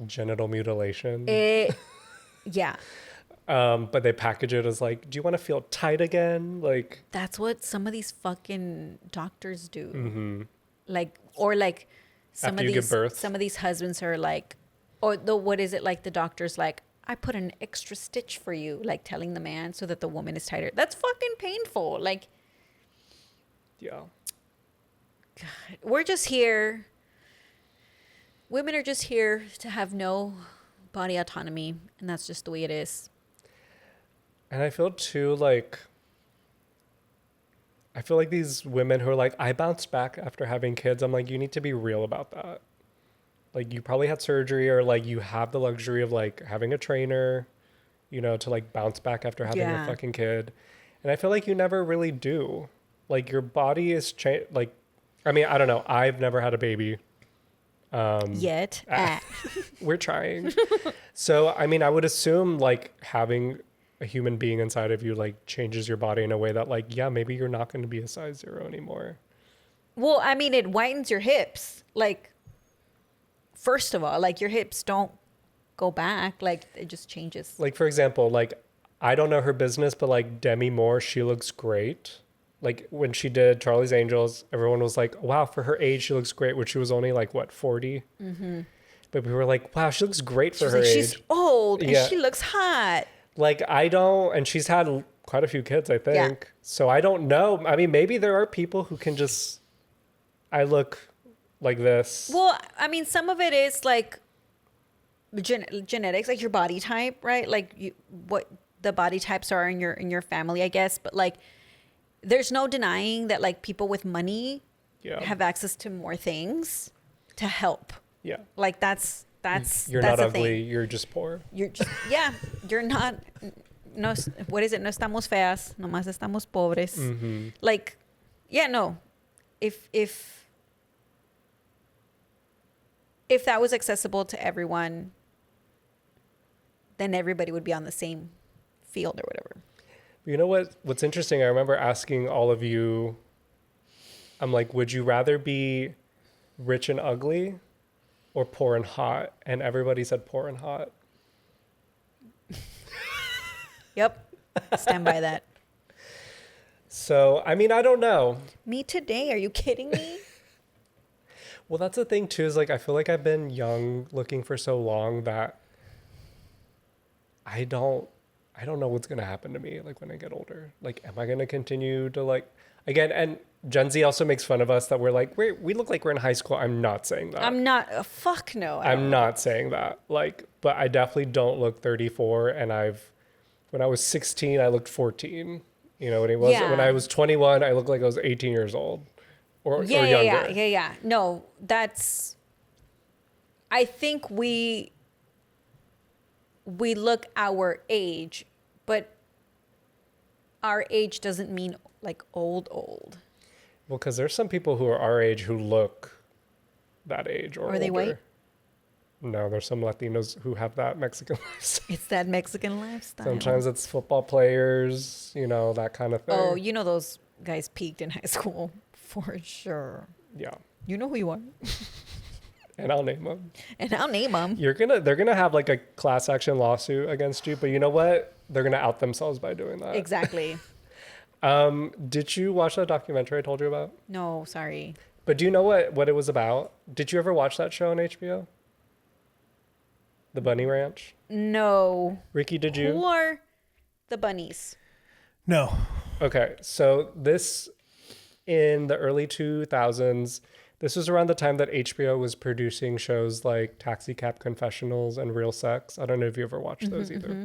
B: genital mutilation.
A: Yeah.
B: But they package it as like, do you want to feel tight again? Like
A: that's what some of these fucking doctors do.
B: Mm-hmm.
A: Like, or like
B: After you give birth?
A: some of these husbands are like, or what is it like? The doctor's like, I put an extra stitch for you, like telling the man so that the woman is tighter. That's fucking painful. Like,
B: yeah.
A: God, we're just here. Women are just here to have no body autonomy, and that's just the way it is.
B: And I feel too like these women who are like, I bounced back after having kids. I'm like, you need to be real about that. Like you probably had surgery or like you have the luxury of like having a trainer, you know, to like bounce back after having a fucking kid. And I feel like you never really do. Like your body is like, I mean, I don't know. I've never had a baby.
A: Yet.
B: We're trying. So, I mean, I would assume like having a human being inside of you like changes your body in a way that like, yeah, maybe you're not going to be a size 0 anymore.
A: Well, I mean, it whitens your hips. Like, first of all, like your hips don't go back. Like it just changes.
B: Like, for example, like I don't know her business, but like Demi Moore, she looks great. Like when she did Charlie's Angels, everyone was like, wow, for her age, she looks great. When she was only like, what, 40? Mm-hmm. But we were like, wow, she looks great for her age.
A: She's old and she looks hot.
B: Like I don't, and she's had quite a few kids, I think.
A: Yeah.
B: So I don't know. I mean, maybe there are people who can just, I look like this.
A: Well, I mean, some of it is like genetics, like your body type, right? Like what the body types are in your family, I guess. But like, there's no denying that like people with money have access to more things to help.
B: Yeah.
A: Like that's
B: you're
A: that's
B: not
A: a
B: ugly.
A: thing.
B: You're just poor.
A: You're just you're not. No, what is it? No estamos feas, nomás estamos pobres.
B: Mm-hmm.
A: Like, no. If that was accessible to everyone, then everybody would be on the same field or whatever.
B: You know what's interesting? I remember asking all of you, I'm like, would you rather be rich and ugly or poor and hot, and everybody said poor and hot.
A: Yep. Stand by that.
B: So, I mean, I don't know.
A: Me today? Are you kidding me?
B: Well, that's the thing too, is like I feel like I've been young looking for so long that I don't know what's gonna happen to me like when I get older. Like, am I gonna continue to like again? And Gen Z also makes fun of us that we're like we look like we're in high school. I'm not saying that.
A: I'm not. Fuck no.
B: I'm not saying that. Like, but I definitely don't look 34. And when I was 16, I looked 14. You know, when I was 21, I looked like I was 18 years old or younger.
A: Yeah. No, that's. I think we look our age, but our age doesn't mean like old.
B: Well, because there's some people who are our age who look that age or older.
A: Are they white?
B: No, there's some Latinos who have that Mexican lifestyle.
A: It's that Mexican lifestyle.
B: Sometimes it's football players, you know, that kind of thing.
A: Oh, you know those guys peaked in high school for sure.
B: Yeah.
A: You know who you are.
B: And I'll name them.
A: And I'll name them.
B: They're gonna have like a class action lawsuit against you, but you know what? They're gonna out themselves by doing that.
A: Exactly.
B: Did you watch that documentary I told you about?
A: No, sorry.
B: But do you know what it was about? Did you ever watch that show on HBO? The Bunny Ranch?
A: No.
B: Ricky, did you?
A: Who are the bunnies?
C: No.
B: Okay, so this in the early 2000s, this was around the time that HBO was producing shows like Taxi Cab Confessionals and Real Sex. I don't know if you ever watched those either.
A: Mm-hmm.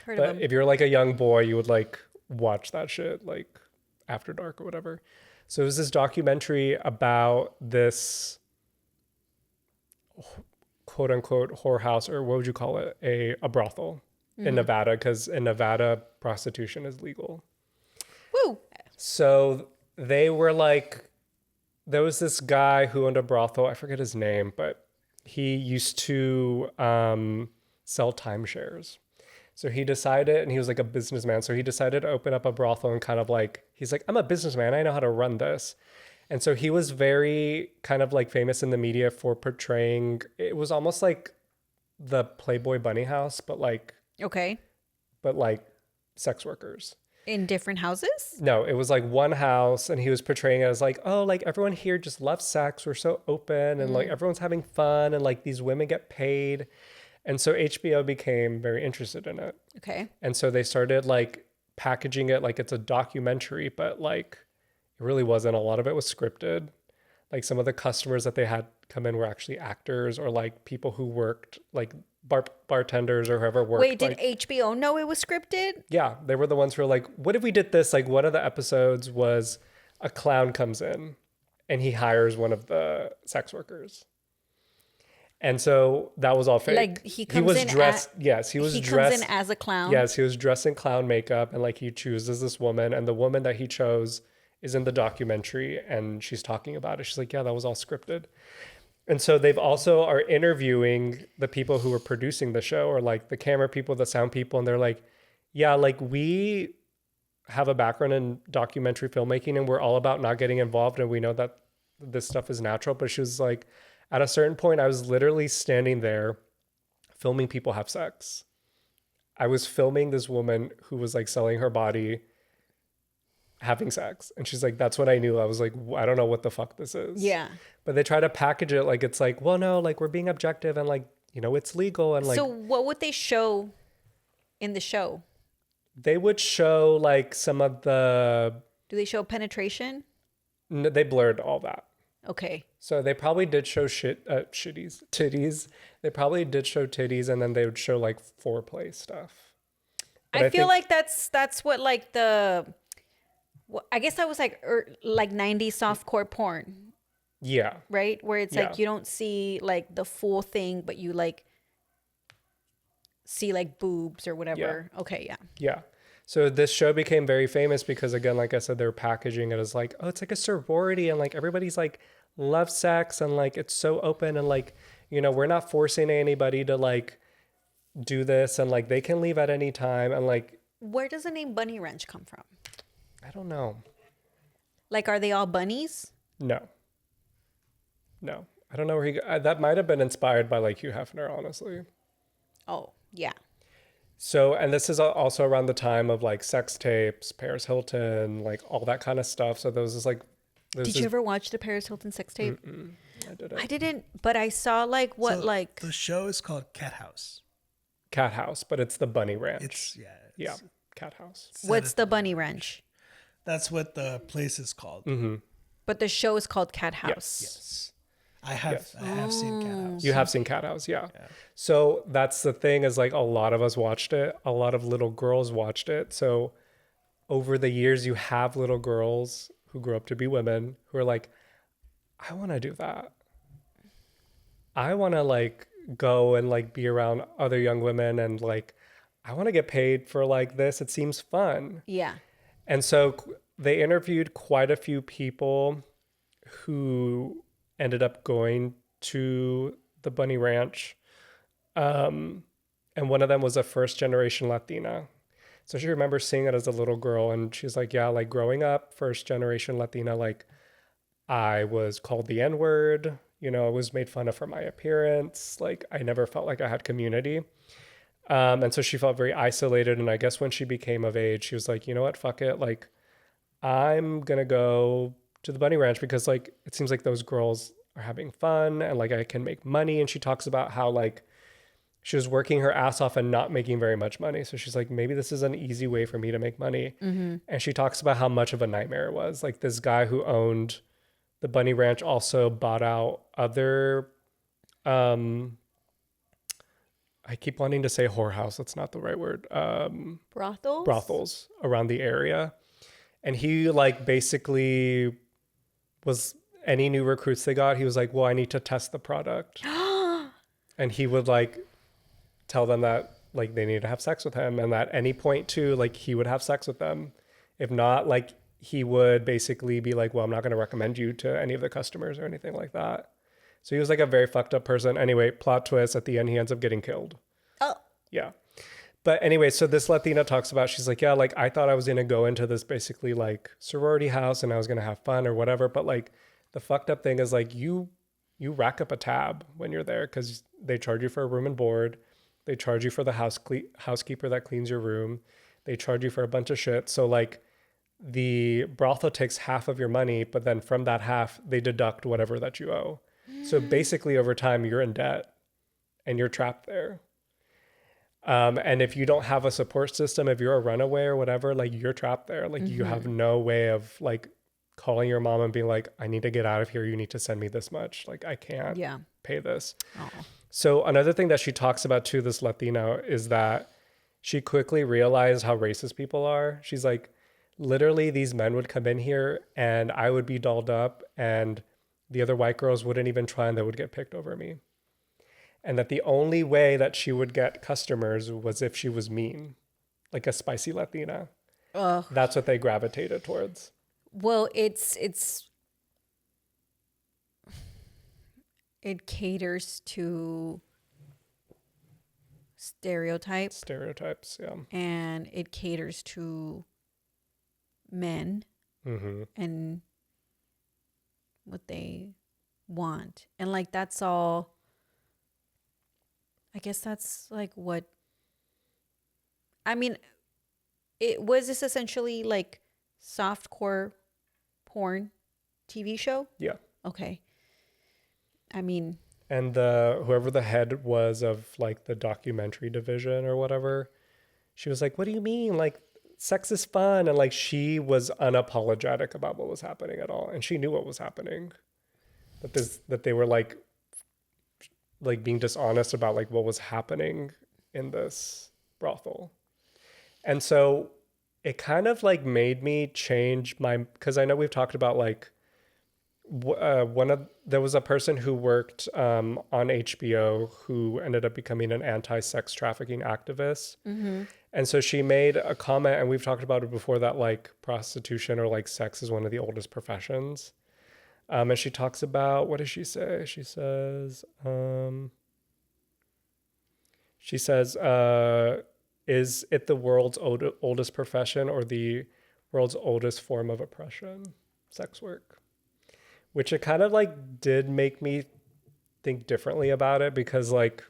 A: Heard
B: But
A: of them.
B: if you're like a young boy, you would like watch that shit like after dark or whatever. So it was this documentary about this quote unquote whorehouse, or what would you call it? A brothel in Nevada, because in Nevada, prostitution is legal.
A: Woo!
B: So they were like, there was this guy who owned a brothel. I forget his name, but he used to sell timeshares. So he decided, and he was like a businessman. So he decided to open up a brothel and kind of like, he's like, I'm a businessman. I know how to run this. And so he was very kind of like famous in the media for portraying, it was almost like the Playboy Bunny House, but like
A: Okay.
B: sex workers.
A: In different houses?
B: No, it was like one house, and he was portraying it as like, oh, like everyone here just loves sex. We're so open, and like everyone's having fun, and like these women get paid. And so HBO became very interested in it.
A: Okay.
B: And so they started like packaging it like it's a documentary, but like it really wasn't. A lot of it was scripted. Like some of the customers that they had come in were actually actors or like people who worked like bartenders or whoever worked.
A: Wait, did
B: like,
A: HBO know it was scripted?
B: yeah, they were the ones who were like, what if we did this? Like one of the episodes was a clown comes in and he hires one of the sex workers. And so that was all fake.
A: Like he comes
B: was
A: in
B: dressed. Yes, he was
A: he
B: dressed.
A: comes in as a clown.
B: Yes, he was dressed in clown makeup, and like he chooses this woman, and the woman that he chose is in the documentary, and she's talking about it. She's like, yeah, that was all scripted. And so they've also are interviewing the people who were producing the show, or like the camera people, the sound people, and they're like, yeah, like we have a background in documentary filmmaking, and we're all about not getting involved, and we know that this stuff is natural. But she was like, at a certain point, I was literally standing there filming people have sex. I was filming this woman who was like selling her body, having sex. And she's like, that's when I knew. I was like, I don't know what the fuck this is.
A: Yeah.
B: But they try to package it like it's like, well, no, like we're being objective and like, you know, it's legal. And like,
A: So what would they show in the show?
B: they would show like some of the,
A: Do they show penetration?
B: they blurred all that.
A: Okay.
B: So they probably did show titties. They probably did show titties, and then they would show like foreplay stuff. But
A: I feel
B: think-
A: like that's what like I guess that was like like 90s softcore porn,
B: yeah,
A: right? Where it's
B: Yeah.
A: like you don't see like the full thing, but you like see like boobs or whatever. Okay, yeah.
B: yeah. So this show became very famous because, again, like I said, they're packaging it as like, oh, it's like a sorority, and like everybody's like love sex, and like it's so open, and like, you know, we're not forcing anybody to like do this, and like they can leave at any time, and like,
A: Where does the name Bunny Ranch come from?
B: I don't know.
A: Like, are they all bunnies?
B: No. I don't know where that might have been inspired by like Hugh Hefner, honestly.
A: Oh, yeah.
B: So, and this is also around the time of like sex tapes, Paris Hilton, like all that kind of stuff. So those is like,
A: Did you ever watch the Paris Hilton sex tape?
B: I didn't.
A: I didn't, but I saw like what
C: So
A: like
C: the show is called Cat House.
B: Cat House, but it's the Bunny Ranch.
C: It's
B: Yeah, Cat House.
A: what's the Bunny Ranch?
C: That's what the place is called.
A: But the show is called Cat House.
C: Yes. I have seen Cat House.
B: You have seen Cat House, yeah. So that's the thing is like a lot of us watched it. A lot of little girls watched it. So over the years, you have little girls who grow up to be women who are like, I want to do that. I want to like go and like be around other young women and like, I want to get paid for like this. It seems fun.
A: Yeah.
B: And so they interviewed quite a few people who ended up going to the Bunny Ranch. And one of them was a first generation Latina. So she remembers seeing it as a little girl. And she's like, yeah, like growing up, first generation Latina, like I was called the N-word. You know, I was made fun of for my appearance. Like I never felt like I had community. And so she felt very isolated. And I guess when she became of age, she was like, you know what, fuck it. Like I'm going to go to the Bunny Ranch because like, it seems like those girls are having fun and like I can make money. And she talks about how like she was working her ass off and not making very much money. So she's like, maybe this is an easy way for me to make money. And she talks about how much of a nightmare it was. Like this guy who owned the Bunny Ranch also bought out other, I keep wanting to say whorehouse. That's not the right word. Brothels around the area. And he like basically was any new recruits they got, he was like, well, I need to test the product. And he would like tell them that like they need to have sex with him and at any point too, like he would have sex with them. If not, like he would basically be like, well, I'm not going to recommend you to any of the customers or anything like that. So he was like a very fucked up person. Anyway, plot twist, at the end, he ends up getting killed.
A: Oh.
B: Yeah. But anyway, so this Latina talks about, she's like, yeah, like I thought I was going to go into this basically like sorority house and I was going to have fun or whatever. But like the fucked up thing is like you rack up a tab when you're there because they charge you for a room and board. They charge you for the housekeeper that cleans your room. They charge you for a bunch of shit. So like the brothel takes half of your money, but then from that half, they deduct whatever that you owe. So basically over time, you're in debt and you're trapped there. And if you don't have a support system, if you're a runaway or whatever, like you're trapped there. Like you have no way of like calling your mom and being like, I need to get out of here. You need to send me this much. Like I can't pay this.
A: Oh.
B: So another thing that she talks about too, this Latina, is that she quickly realized how racist people are. She's like, literally these men would come in here and I would be dolled up and the other white girls wouldn't even try and they would get picked over me. And that the only way that she would get customers was if she was mean, like a spicy Latina. That's what they gravitated towards.
A: Well, it caters to stereotypes,
B: yeah.
A: and it caters to men and what they want. And like that's all, I guess that's like what, I mean, was this essentially like softcore porn TV show?
B: Yeah.
A: Okay. I mean,
B: and whoever the head was of like the documentary division or whatever, she was like, what do you mean? Like sex is fun. And like she was unapologetic about what was happening at all. And she knew what was happening. That they were like being dishonest about like what was happening in this brothel. And so it kind of like made me change because I know we've talked about like there was a person who worked on HBO who ended up becoming an anti-sex trafficking activist. And so she made a comment, and we've talked about it before, that like prostitution or like sex is one of the oldest professions. And she talks about, what does she say? She says, is it the world's oldest profession or the world's oldest form of oppression? Sex work. Which it kind of like did make me think differently about it, because like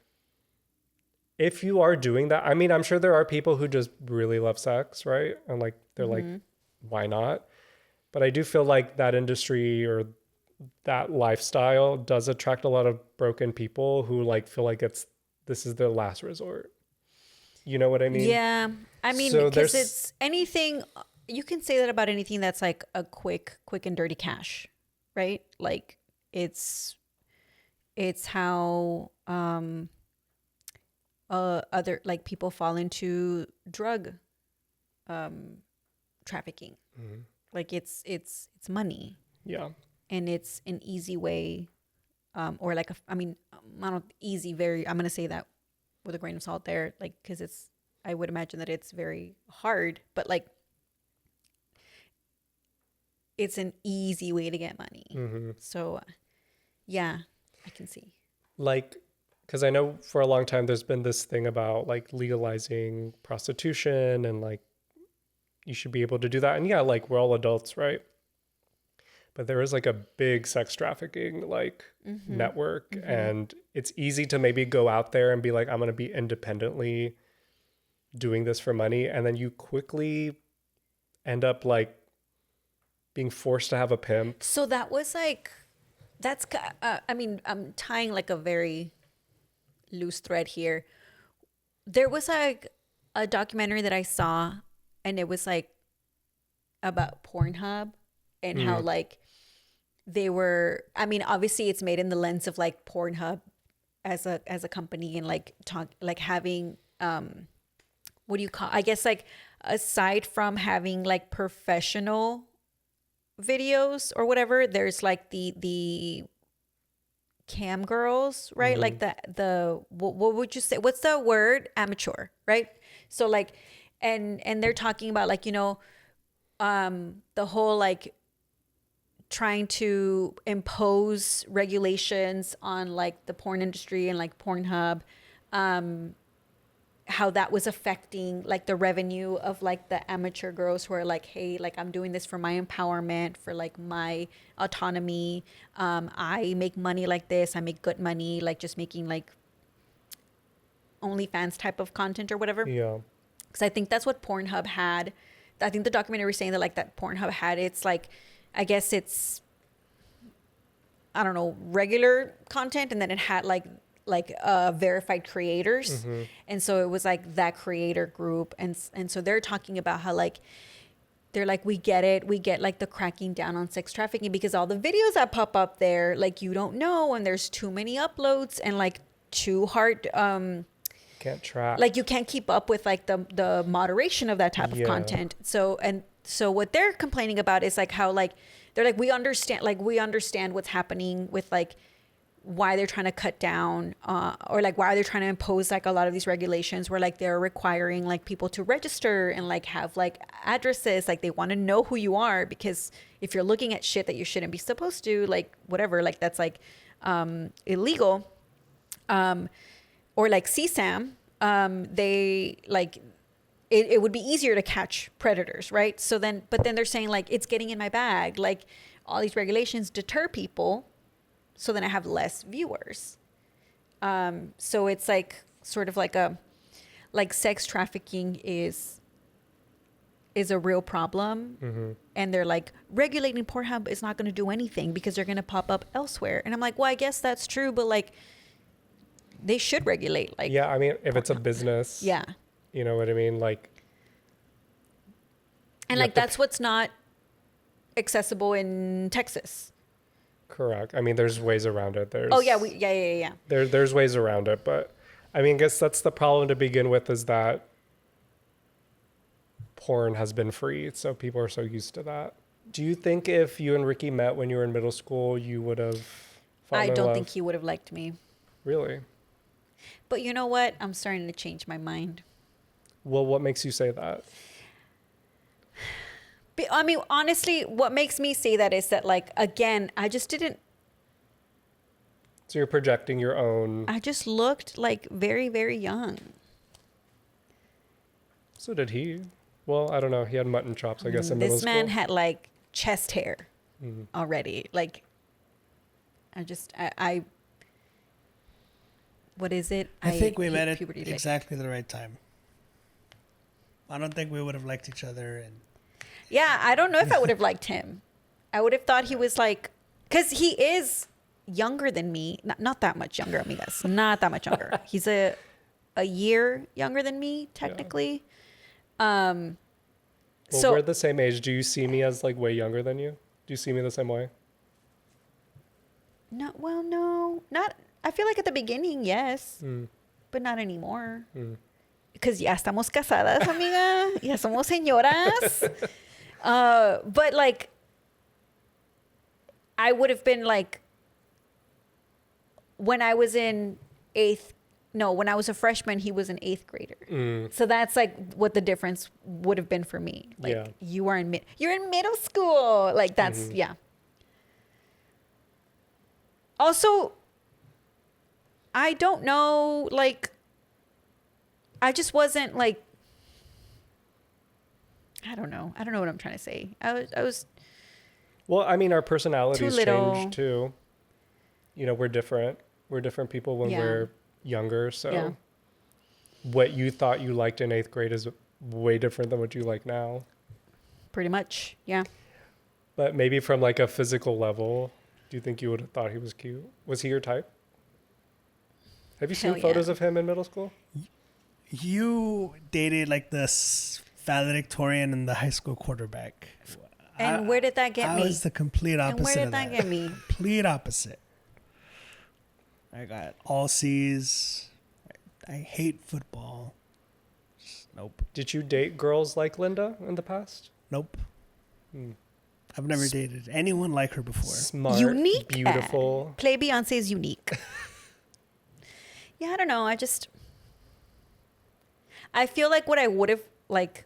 B: if you are doing that, I mean, I'm sure there are people who just really love sex, right? And like they're like, why not? But I do feel like that industry or that lifestyle does attract a lot of broken people who like feel like this is their last resort. You know what I mean?
A: Yeah. I mean,
B: So
A: because
B: there's
A: it's anything, you can say that about anything that's like a quick and dirty cash, right? Like it's how other like people fall into drug trafficking. Like it's money,
B: yeah.
A: and it's an easy way, or like I mean, I don't easy very. I'm gonna say that with a grain of salt there, like because it's. I would imagine that it's very hard, but like it's an easy way to get money. So, yeah, I can see.
B: Like, because I know for a long time there's been this thing about like legalizing prostitution and like you should be able to do that. And yeah, like we're all adults, right? But there is like a big sex trafficking like network, and it's easy to maybe go out there and be like, I'm going to be independently doing this for money, and then you quickly end up like being forced to have a pimp.
A: So that was like, I mean, I'm tying like a very loose thread here. There was like a documentary that I saw, and it was like about Pornhub and how like they were, I mean, obviously it's made in the lens of like Pornhub as a company, and like talk like having what do you call, I guess like aside from having like professional videos or whatever, there's like the cam girls, right? Like the what would you say, what's the word, amateur, right? So like and they're talking about like, you know, the whole like trying to impose regulations on like the porn industry and like Pornhub, how that was affecting like the revenue of like the amateur girls who are like, hey, like I'm doing this for my empowerment, for like my autonomy. I make money like this. I make good money, like just making like OnlyFans type of content or whatever.
B: Yeah.
A: Because I think that's what Pornhub had. I think the documentary was saying that like that Pornhub had, it's like, I guess it's, I don't know, regular content, and then it had like verified creators, and so it was like that creator group, and so they're talking about how like they're like, we get it, we get like the cracking down on sex trafficking, because all the videos that pop up there, like you don't know, and there's too many uploads and like too hard,
B: Can't track.
A: like you can't keep up with like the moderation of that type of content. So what they're complaining about is like how like they're like, we understand what's happening with like why they're trying to cut down, or like why they're trying to impose like a lot of these regulations where like they're requiring like people to register and like have like addresses, like they want to know who you are, because if you're looking at shit that you shouldn't be supposed to, like whatever, like that's like illegal, or like CSAM, they like it would be easier to catch predators, right? So then, but then they're saying like it's getting in my bag, like all these regulations deter people, so then I have less viewers. So it's like sort of like sex trafficking is a real problem. And they're like, regulating Pornhub is not going to do anything because they're going to pop up elsewhere. And I'm like, well, I guess that's true, but like they should regulate. Like,
B: yeah, I mean, if
A: Pornhub.
B: it's a business,
A: yeah,
B: you know what I mean? Like,
A: and like that's what's not accessible in Texas.
B: correct. I mean, there's ways around it. There's
A: yeah.
B: There's ways around it, but I mean, I guess that's the problem to begin with, is that porn has been free, so people are so used to that. Do you think if you and Ricky met when you were in middle school, you would have fallen
A: I
B: in
A: don't
B: love?
A: think he would have liked me.
B: Really?
A: But you know what? I'm starting to change my mind.
B: Well, what makes you say that?
A: I mean, honestly, what makes me say that is that, like, again, I just didn't.
B: So you're projecting your own.
A: I just looked like very, very young.
B: So did he. Well, I don't know. He had mutton chops, I guess, in middle
A: This
B: school.
A: man had like chest hair already. Like, what is it?
C: I think we
A: hit
C: met at
A: puberty day.
C: exactly the right time. I don't think we would have liked each other. And
A: Yeah, I don't know if I would have liked him. I would have thought he was like, because he is younger than me. Not that much younger, amigas. Not that much younger. He's a year younger than me, technically.
B: Well,
A: So
B: we're the same age. Do you see me as like way younger than you? Do you see me the same way?
A: no, well, no, not. I feel like at the beginning, yes,
B: Mm.
A: but not anymore.
B: Mm.
A: Because ya estamos casadas, amiga. Ya somos señoras. But like, I would have been like, when I was in when I was a freshman, he was an 8th grader.
B: Mm.
A: So that's like what the difference would have been for me. Like
B: Yeah.
A: you're in middle school. Like that's, yeah. Also, I don't know, like, I just wasn't like, I don't know what I'm trying to say. I was
B: Well, I mean, our personalities
A: Too little.
B: change too. You know, we're different. We're different people when
A: Yeah.
B: we're younger. So
A: Yeah.
B: what you thought you liked in 8th grade is way different than what you like now.
A: pretty much, yeah.
B: But maybe from like a physical level, do you think you would have thought he was cute? Was he your type? Have you seen
A: Hell
B: photos
A: yeah.
B: of him in middle school?
C: you dated like the valedictorian and the high school quarterback.
A: And where did that get
C: I
A: me?
C: was the complete opposite
A: And where did
C: of
A: that get me?
C: Complete opposite. I got all C's. I hate football. Nope.
B: Did you date girls like Linda in the past?
C: Nope.
B: Hmm.
C: I've never dated anyone like her before.
B: Smart,
A: Unique.
B: beautiful.
A: Play Beyonce is unique. Yeah, I don't know. I feel like what I would have like,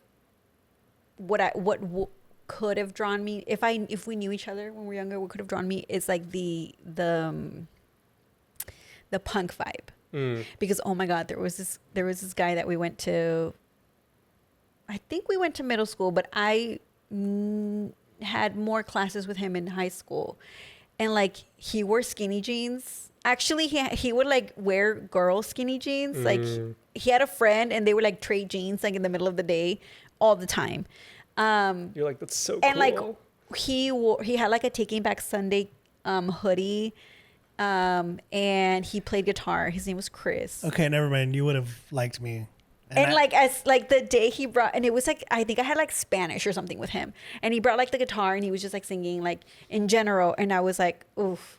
A: could have drawn me if we knew each other when we were younger, what could have drawn me is like the punk vibe.
B: Mm.
A: Because oh my god, there was this guy that we went to. I think we went to middle school, but I had more classes with him in high school, and like he wore skinny jeans. Actually, he would like wear girl skinny jeans. Like he had a friend, and they would like trade jeans like in the middle of the day, all the time.
B: You're like, that's so cool.
A: And like he had like a Taking Back Sunday hoodie. And he played guitar. His name was Chris.
C: Okay, never mind. You would have liked me.
A: And like as like the day he brought, and it was like I think I had like Spanish or something with him, and he brought like the guitar and he was just like singing like in general, and I was like, oof,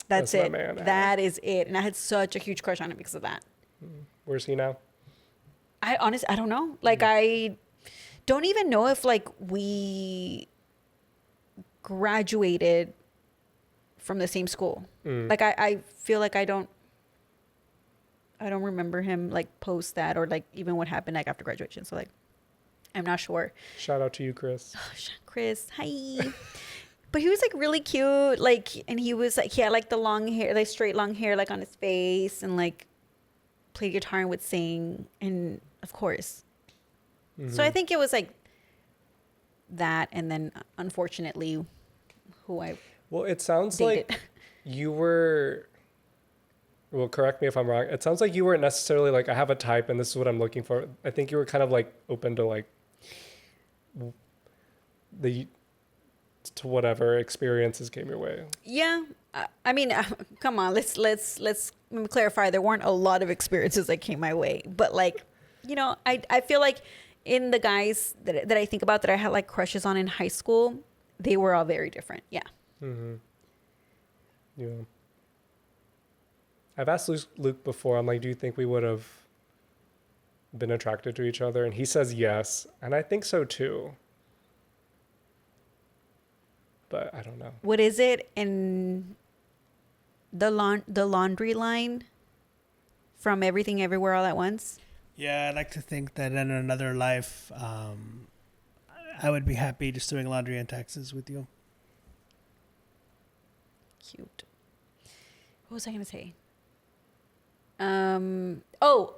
A: that's
B: my
A: it,
B: man,
A: that is it, and I had such a huge crush on him because of that.
B: Where's he now?
A: I don't know, like I don't even know if like we graduated from the same school. Like I feel like I don't remember him like post that or like even what happened like after graduation. So like I'm not sure.
B: Shout out to you, Chris.
A: Chris, hi. But he was like really cute, like, and he was like, he had like the long hair, like straight long hair, like on his face, and like played guitar and would sing, and of course. So I think it was like that, and then unfortunately, who I
B: Well, it sounds
A: dated.
B: like you were. Well, correct me if I'm wrong. It sounds like you weren't necessarily like, I have a type and this is what I'm looking for. I think you were kind of like open to like to whatever experiences came your way.
A: Yeah, I mean, come on, let's let me clarify. There weren't a lot of experiences that came my way, but like, you know, I feel like in the guys that I think about that I had like crushes on in high school, they were all very different. Yeah.
B: Mm-hmm. Yeah. I've asked Luke before. I'm like, do you think we would have been attracted to each other? And he says yes, and I think so too. But I don't know.
A: What is it in the laundry line from Everything Everywhere All at Once?
C: Yeah, I'd like to think that in another life, I would be happy just doing laundry and taxes with you.
A: Cute. What was I going to say? Oh,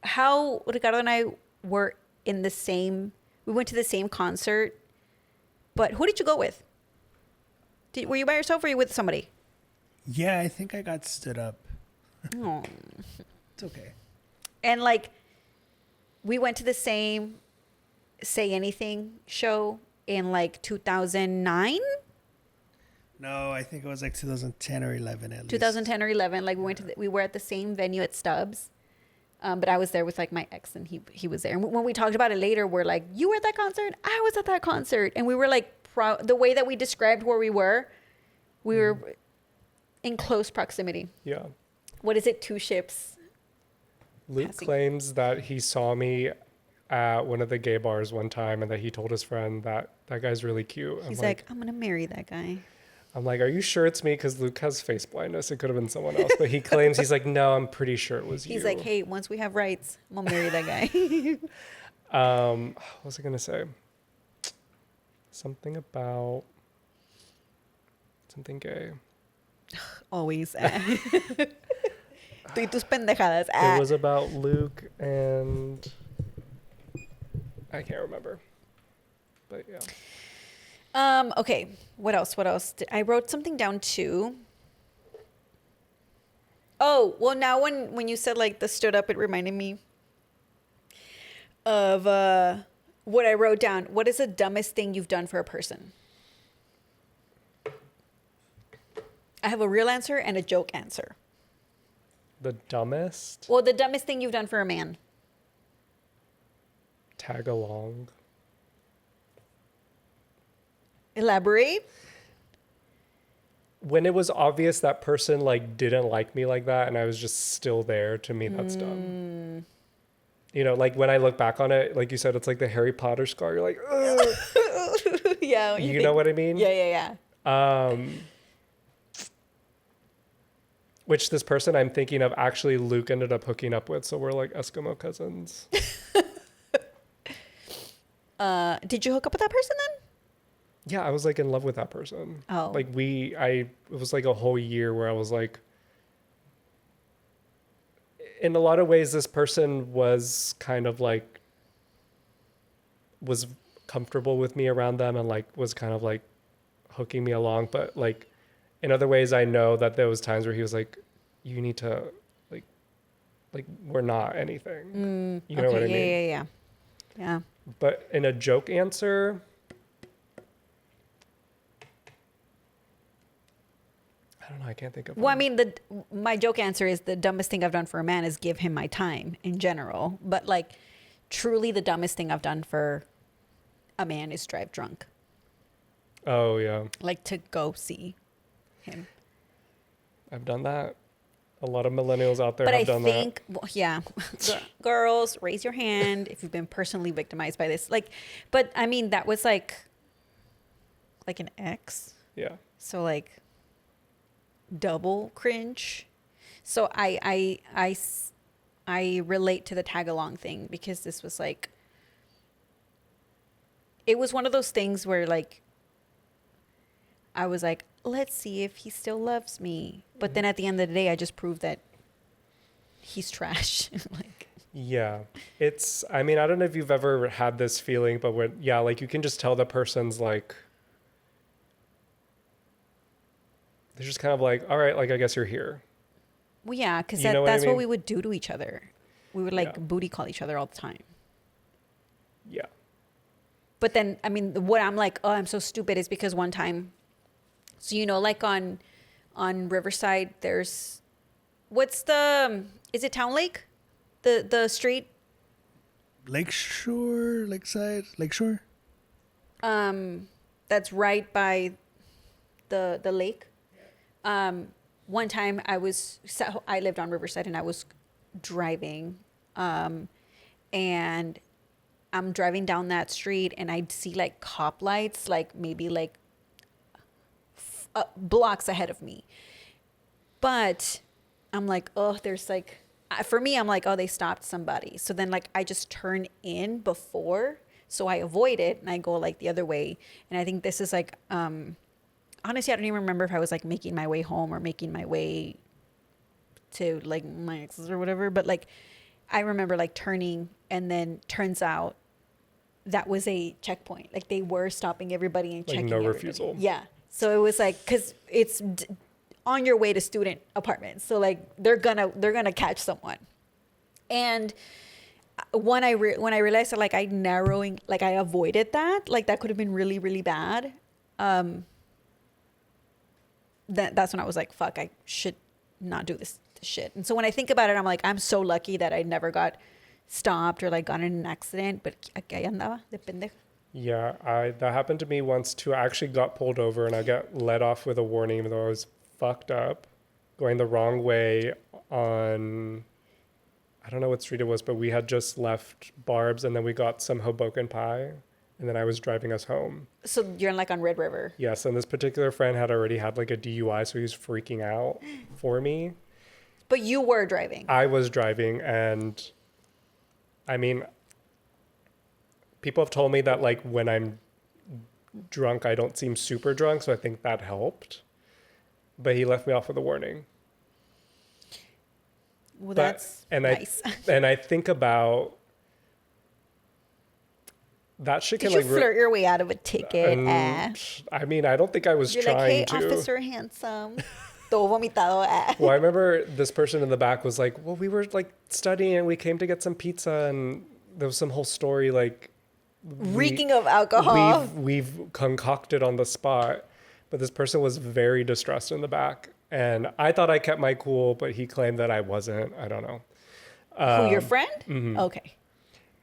A: how Ricardo and I were in the same, we went to the same concert, but who did you go with? Were you by yourself or were you with somebody?
C: Yeah, I think I got stood up.
A: Oh.
C: It's okay.
A: And like, we went to the same Say Anything show in like 2009,
C: No, I think it was like 2010 or 11 at least.
A: 2010 or 11. Like, we went to we were at the same venue at Stubbs. But I was there with like my ex, and he was there. And when we talked about it later, we're like, "You were at that concert? I was at that concert." And we were like, the way that we described where we were in close proximity.
B: Yeah.
A: What is it? 2 ships.
B: Luke
A: Passing.
B: claims that he saw me at one of the gay bars one time, and that he told his friend that that guy's really cute.
A: He's like, "I'm gonna marry that guy."
B: I'm like, are you sure it's me? Because Luke has face blindness. It could have been someone else. But he claims, he's like, no, I'm pretty sure it was you.
A: He's like, "Hey, once we have rights, I'm gonna marry that guy."
B: What was I gonna say? Something about something gay.
A: Always. Tú y tus pendejadas.
B: It was about Luke and I can't remember. But yeah.
A: Okay. What else? I wrote something down too. Oh, well, now when you said like the stood up, it reminded me of what I wrote down. What is the dumbest thing you've done for a person? I have a real answer and a joke answer.
B: The dumbest?
A: Well, the dumbest thing you've done for a man.
B: Tag along.
A: Elaborate.
B: When it was obvious that person like didn't like me like that and I was just still there, to me that's dumb. You know, like when I look back on it, like you said, it's like the Harry Potter scar. You're like, ugh.
A: Yeah.
B: You know what I mean?
A: Yeah.
B: Which this person I'm thinking of actually Luke ended up hooking up with, so we're like Eskimo cousins.
A: Did you hook up with that person then?
B: Yeah, I was like in love with that person.
A: Oh.
B: Like it was like a whole year where I was like, in a lot of ways, this person was kind of like, was comfortable with me around them and like was kind of like hooking me along. But like in other ways, I know that there was times where he was like, you need to like we're not anything. You know what I mean?
A: Yeah.
B: But in a joke answer, I don't know. I can't think of
A: Well, I
B: one.
A: mean, my joke answer is the dumbest thing I've done for a man is give him my time in general. But like, truly, the dumbest thing I've done for a man is drive drunk.
B: Oh, yeah.
A: Like to go see him.
B: I've done that. A lot of millennials out there
A: But
B: have
A: I
B: done
A: think, well, yeah, girls, raise your hand if you've been personally victimized by this. Like, but I mean, that was like an ex.
B: that. Yeah.
A: So like double cringe. So I relate to the tag along thing because this was like, it was one of those things where like, I was like, let's see if he still loves me. But then at the end of the day, I just proved that he's trash. Like,
B: Yeah. I mean, I don't know if you've ever had this feeling, but like you can just tell the person's like, they're just kind of like, all right, like, I guess you're here.
A: well, yeah, because
B: You know what I
A: that's
B: mean?
A: what we would do to each other. We would like
B: Yeah.
A: booty call each other all the time.
B: Yeah.
A: But then, I mean, what I'm like, oh, I'm so stupid is because one time, so, you know, like on Riverside, there's, is it Town Lake? The street?
C: Lakeshore, Lakeside, Lakeshore.
A: That's right by the lake. One time I lived on Riverside and I was driving, and I'm driving down that street and I'd see like cop lights, like maybe like blocks ahead of me. But I'm like, oh, there's like, for me, I'm like, oh, they stopped somebody. So then like I just turn in before, so I avoid it and I go like the other way. And I think this is like, honestly, I don't even remember if I was like making my way home or making my way to like my ex's or whatever. But like, I remember like turning, and then turns out that was a checkpoint. Like they were stopping everybody and
B: Like
A: checking
B: no
A: everybody.
B: refusal.
A: Yeah. So it was like, because it's on your way to student apartments. So like they're gonna catch someone. And when I realized that like I avoided that, like that could have been really, really bad. That's when I was like, fuck, I should not do this shit. And so when I think about it, I'm like, I'm so lucky that I never got stopped or like got in an accident. But aquí andaba de pendeja.
B: Yeah, that happened to me once too. I actually got pulled over and I got let off with a warning, even though I was fucked up, going the wrong way on, I don't know what street it was, but we had just left Barb's and then we got some Hoboken pie and then I was driving us home.
A: So you're like on Red River.
B: Yes, and this particular friend had already had like a DUI, so he was freaking out for me.
A: But you were driving.
B: I was driving, and I mean, people have told me that like when I'm drunk, I don't seem super drunk, so I think that helped. But he left me off with a warning.
A: Well, that's nice.
B: And I think about that shit.
A: Did you flirt your way out of a ticket?
B: I mean, I don't think I was
A: You're
B: trying
A: like, hey,
B: to.
A: officer handsome. Todo vomitado.
B: Well, I remember this person in the back was like, well, we were like studying and we came to get some pizza, and there was some whole story like
A: reeking of alcohol.
B: We've concocted on the spot. But this person was very distressed in the back. And I thought I kept my cool, but he claimed that I wasn't. I don't know.
A: Who, your friend?
B: Mm-hmm.
A: Okay.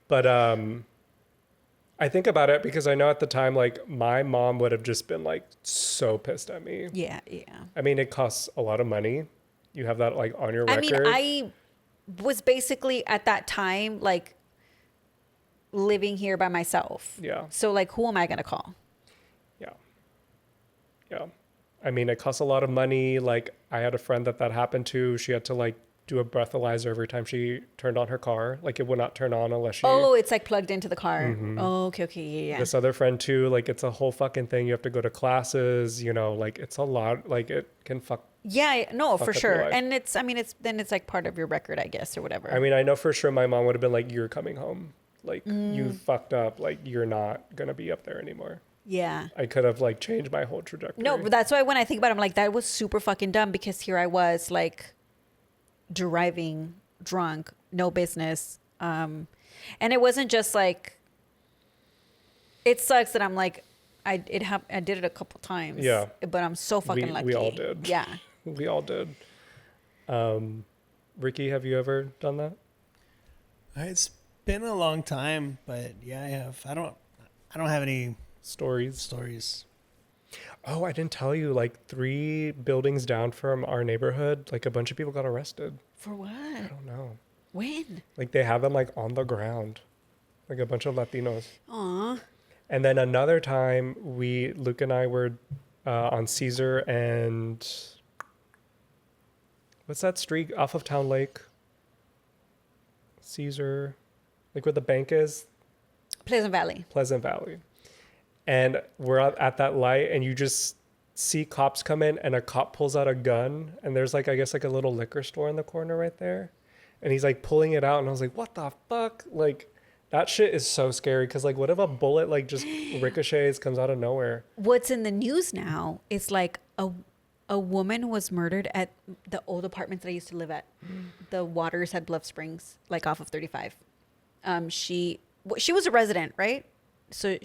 B: But I think about it because I know at the time, like, my mom would have just been, like, so pissed at me.
A: Yeah, yeah.
B: I mean, it costs a lot of money. You have that, like, on your record.
A: I mean, I was basically, at that time, like, living here by myself.
B: Yeah.
A: So, like, who am I going to call?
B: Yeah. Yeah. I mean, it costs a lot of money. Like, I had a friend that happened to. She had to, like, do a breathalyzer every time she turned on her car. Like, it would not turn on unless she...
A: Oh, it's, like, plugged into the car.
B: Mm-hmm.
A: Oh, okay, yeah.
B: This other friend, too, like, it's a whole fucking thing. You have to go to classes, you know, like, it's a lot. Like, it can fuck...
A: Yeah, no, for sure.
B: Life.
A: And it's, I mean, it's, like, part of your record, I guess, or whatever.
B: I mean, I know for sure my mom would have been like, you're coming home. Like, you fucked up. Like, you're not going to be up there anymore.
A: Yeah.
B: I could have, like, changed my whole trajectory.
A: No, but that's why when I think about it, I'm like, that was super fucking dumb because here I was, like, driving drunk, no business. And it wasn't just, like, it sucks that I'm, like, I did it a couple times.
B: Yeah.
A: But I'm so fucking lucky.
B: We all did.
A: Yeah.
B: We all did. Ricky, have you ever done that?
C: It's been a long time, but yeah, I have. I don't have any
B: stories. Oh, I didn't tell you, like 3 buildings down from our neighborhood, like a bunch of people got arrested.
A: For what?
B: I don't know.
A: When?
B: Like they have them like on the ground, like a bunch of Latinos.
A: Aw.
B: And then another time Luke and I were on Caesar and what's that street off of Town Lake? Caesar, like where the bank is?
A: Pleasant Valley.
B: And we're at that light and you just see cops come in and a cop pulls out a gun and there's like, I guess like a little liquor store in the corner right there. And he's like pulling it out and I was like, what the fuck? Like that shit is so scary because like what if a bullet like just ricochets, comes out of nowhere?
A: What's in the news now is like a woman was murdered at the old apartments that I used to live at. The Waters at Bluff Springs, like off of 35. She was a resident, right? So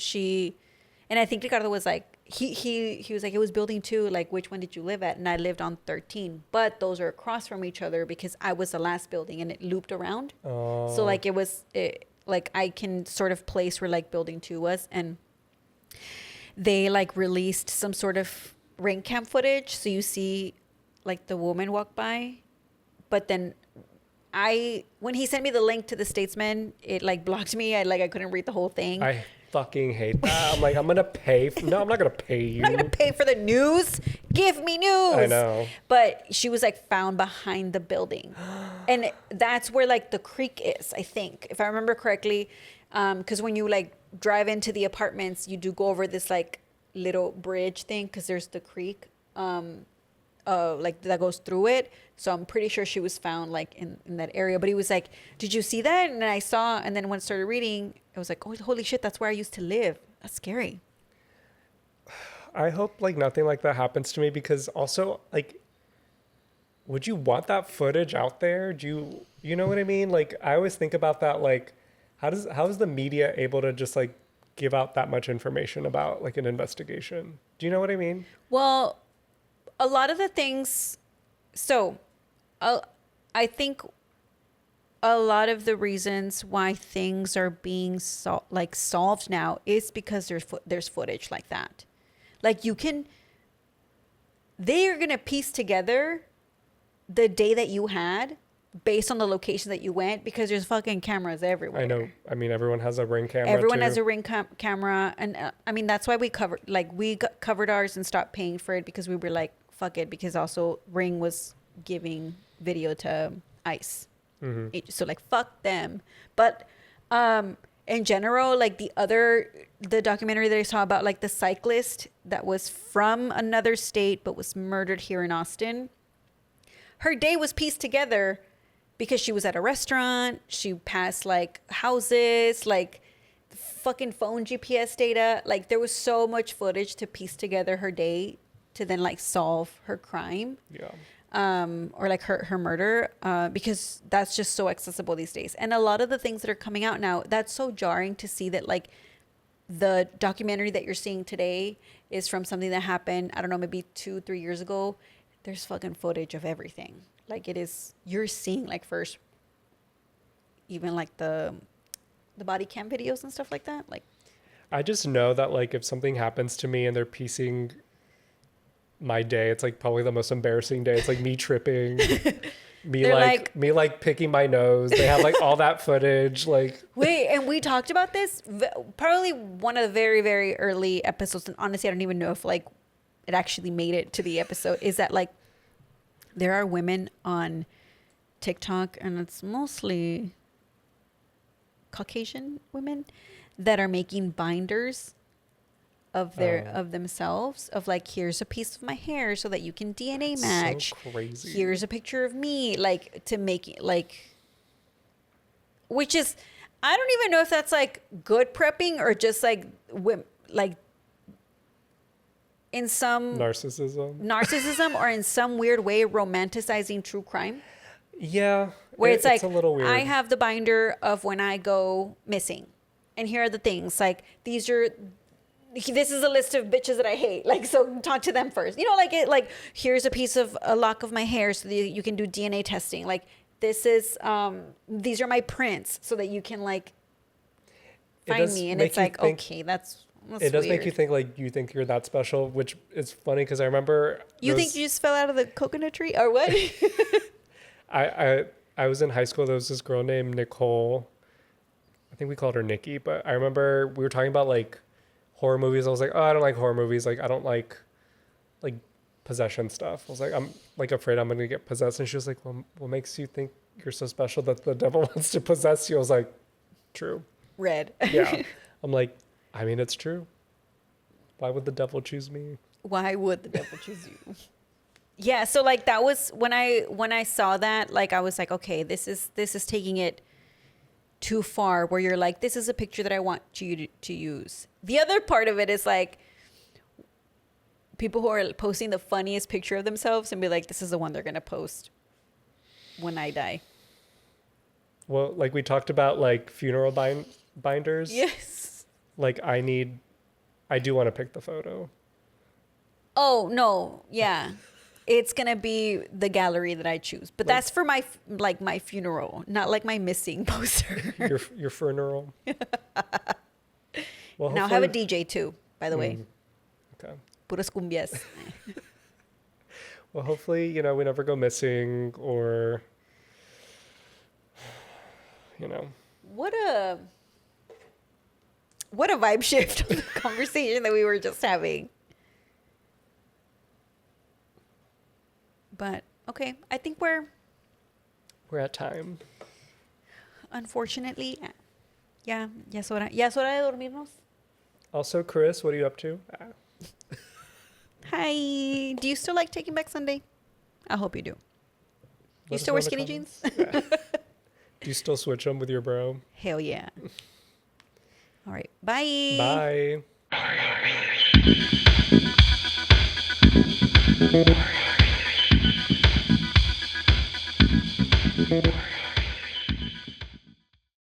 A: and I think Ricardo was like, he was like, it was building 2, like, which one did you live at? And I lived on 13, but those are across from each other because I was the last building and it looped around.
B: Oh.
A: So like like I can sort of place where like building 2 was, and they like released some sort of ring cam footage. So you see like the woman walk by, but then when he sent me the link to the Statesman, it like blocked me. I couldn't read the whole thing.
B: I fucking hate that. I'm like, I'm gonna pay. No, I'm not gonna pay you.
A: I'm not gonna pay for the news. Give me news.
B: I know.
A: But she was like found behind the building, and that's where like the creek is, I think, if I remember correctly. Because when you like drive into the apartments, you do go over this like little bridge thing because there's the creek, like that goes through it. So I'm pretty sure she was found like in that area. But he was like, did you see that? And I saw, and then when I started reading, I was like, oh, holy shit, that's where I used to live. That's scary.
B: I hope like nothing like that happens to me because also like would you want that footage out there? You know what I mean? Like, I always think about that. Like, how is the media able to just like give out that much information about like an investigation? Do you know what I mean?
A: Well, a lot of the things. So, I think a lot of the reasons why things are being solved now is because there's footage like that. Like they are gonna piece together the day that you had based on the location that you went, because there's fucking cameras everywhere.
B: I know. I mean, everyone has a Ring camera.
A: Everyone
B: too.
A: has a Ring camera, and I mean that's why we covered ours and stopped paying for it, because we were like, fuck it, because also Ring was giving video to ICE.
B: Mm-hmm.
A: So like fuck them. But in general, like the documentary that I saw about like the cyclist that was from another state but was murdered here in Austin, her day was pieced together because she was at a restaurant, she passed like houses, like fucking phone GPS data. Like there was so much footage to piece together her day to then like solve her crime.
B: Yeah.
A: Or like her murder, because that's just so accessible these days. And a lot of the things that are coming out now, that's so jarring to see that like the documentary that you're seeing today is from something that happened, I don't know, maybe 2-3 years ago. There's fucking footage of everything. Like you're seeing like first, even like the body cam videos and stuff like that. Like,
B: I just know that like if something happens to me and they're piecing my day, it's like probably the most embarrassing day. It's like me tripping, me picking my nose. They have like all that footage. Like,
A: wait, and we talked about this probably one of the very, very early episodes. And honestly, I don't even know if like it actually made it to the episode. Is that like there are women on TikTok, and it's mostly Caucasian women, that are making binders of themselves, of like, here's a piece of my hair so that you can DNA match.
B: So crazy.
A: Here's a picture of me, like to make it like, which is, I don't even know if that's like good prepping or just like like in some narcissism or in some weird way romanticizing true crime.
B: Yeah.
A: Where it's like,
B: a little weird.
A: I have the binder of when I go missing, and here are the things, like this is a list of bitches that I hate. Like, so talk to them first. You know, like here's a lock of my hair so that you can do DNA testing. Like, this is these are my prints so that you can like find me. And it's like, okay, that's
B: it does
A: weird.
B: make you think like you think you're that special, which is funny because I remember
A: you think you just fell out of the coconut tree or what?
B: I was in high school. There was this girl named Nicole. I think we called her Nikki, but I remember we were talking about like horror movies. I was like, oh, I don't like horror movies. Like, I don't like possession stuff. I was like, I'm like afraid I'm going to get possessed. And she was like, well, what makes you think you're so special that the devil wants to possess you? I was like, true.
A: Red.
B: Yeah. I'm like, I mean, it's true. Why would the devil choose me?
A: Why would the devil choose you? Yeah. So like that was when I saw that, like, I was like, okay, this is taking it too far, where you're like, this is a picture that I want you to use. The other part of it is like people who are posting the funniest picture of themselves and be like, this is the one they're going to post when I die.
B: Well, like we talked about like funeral binders.
A: Yes.
B: Like I do want to pick the photo.
A: Oh, no. Yeah. It's going to be the gallery that I choose. But that's for my funeral, not like my missing poster.
B: Your funeral. Well,
A: now I have a DJ too, by the way.
B: Okay.
A: Puras cumbias.
B: Well, hopefully, we never go missing or,
A: What a vibe shift on the conversation that we were just having. But okay, I think we're
B: at time.
A: Unfortunately, yeah, ya es hora de dormirnos.
B: Also, Chris, what are you up to?
A: Hi. Do you still like Taking Back Sunday? I hope you do. You still wear skinny jeans?
B: Yeah. Do you still switch them with your bro?
A: Hell yeah. All right. Bye.
B: Bye.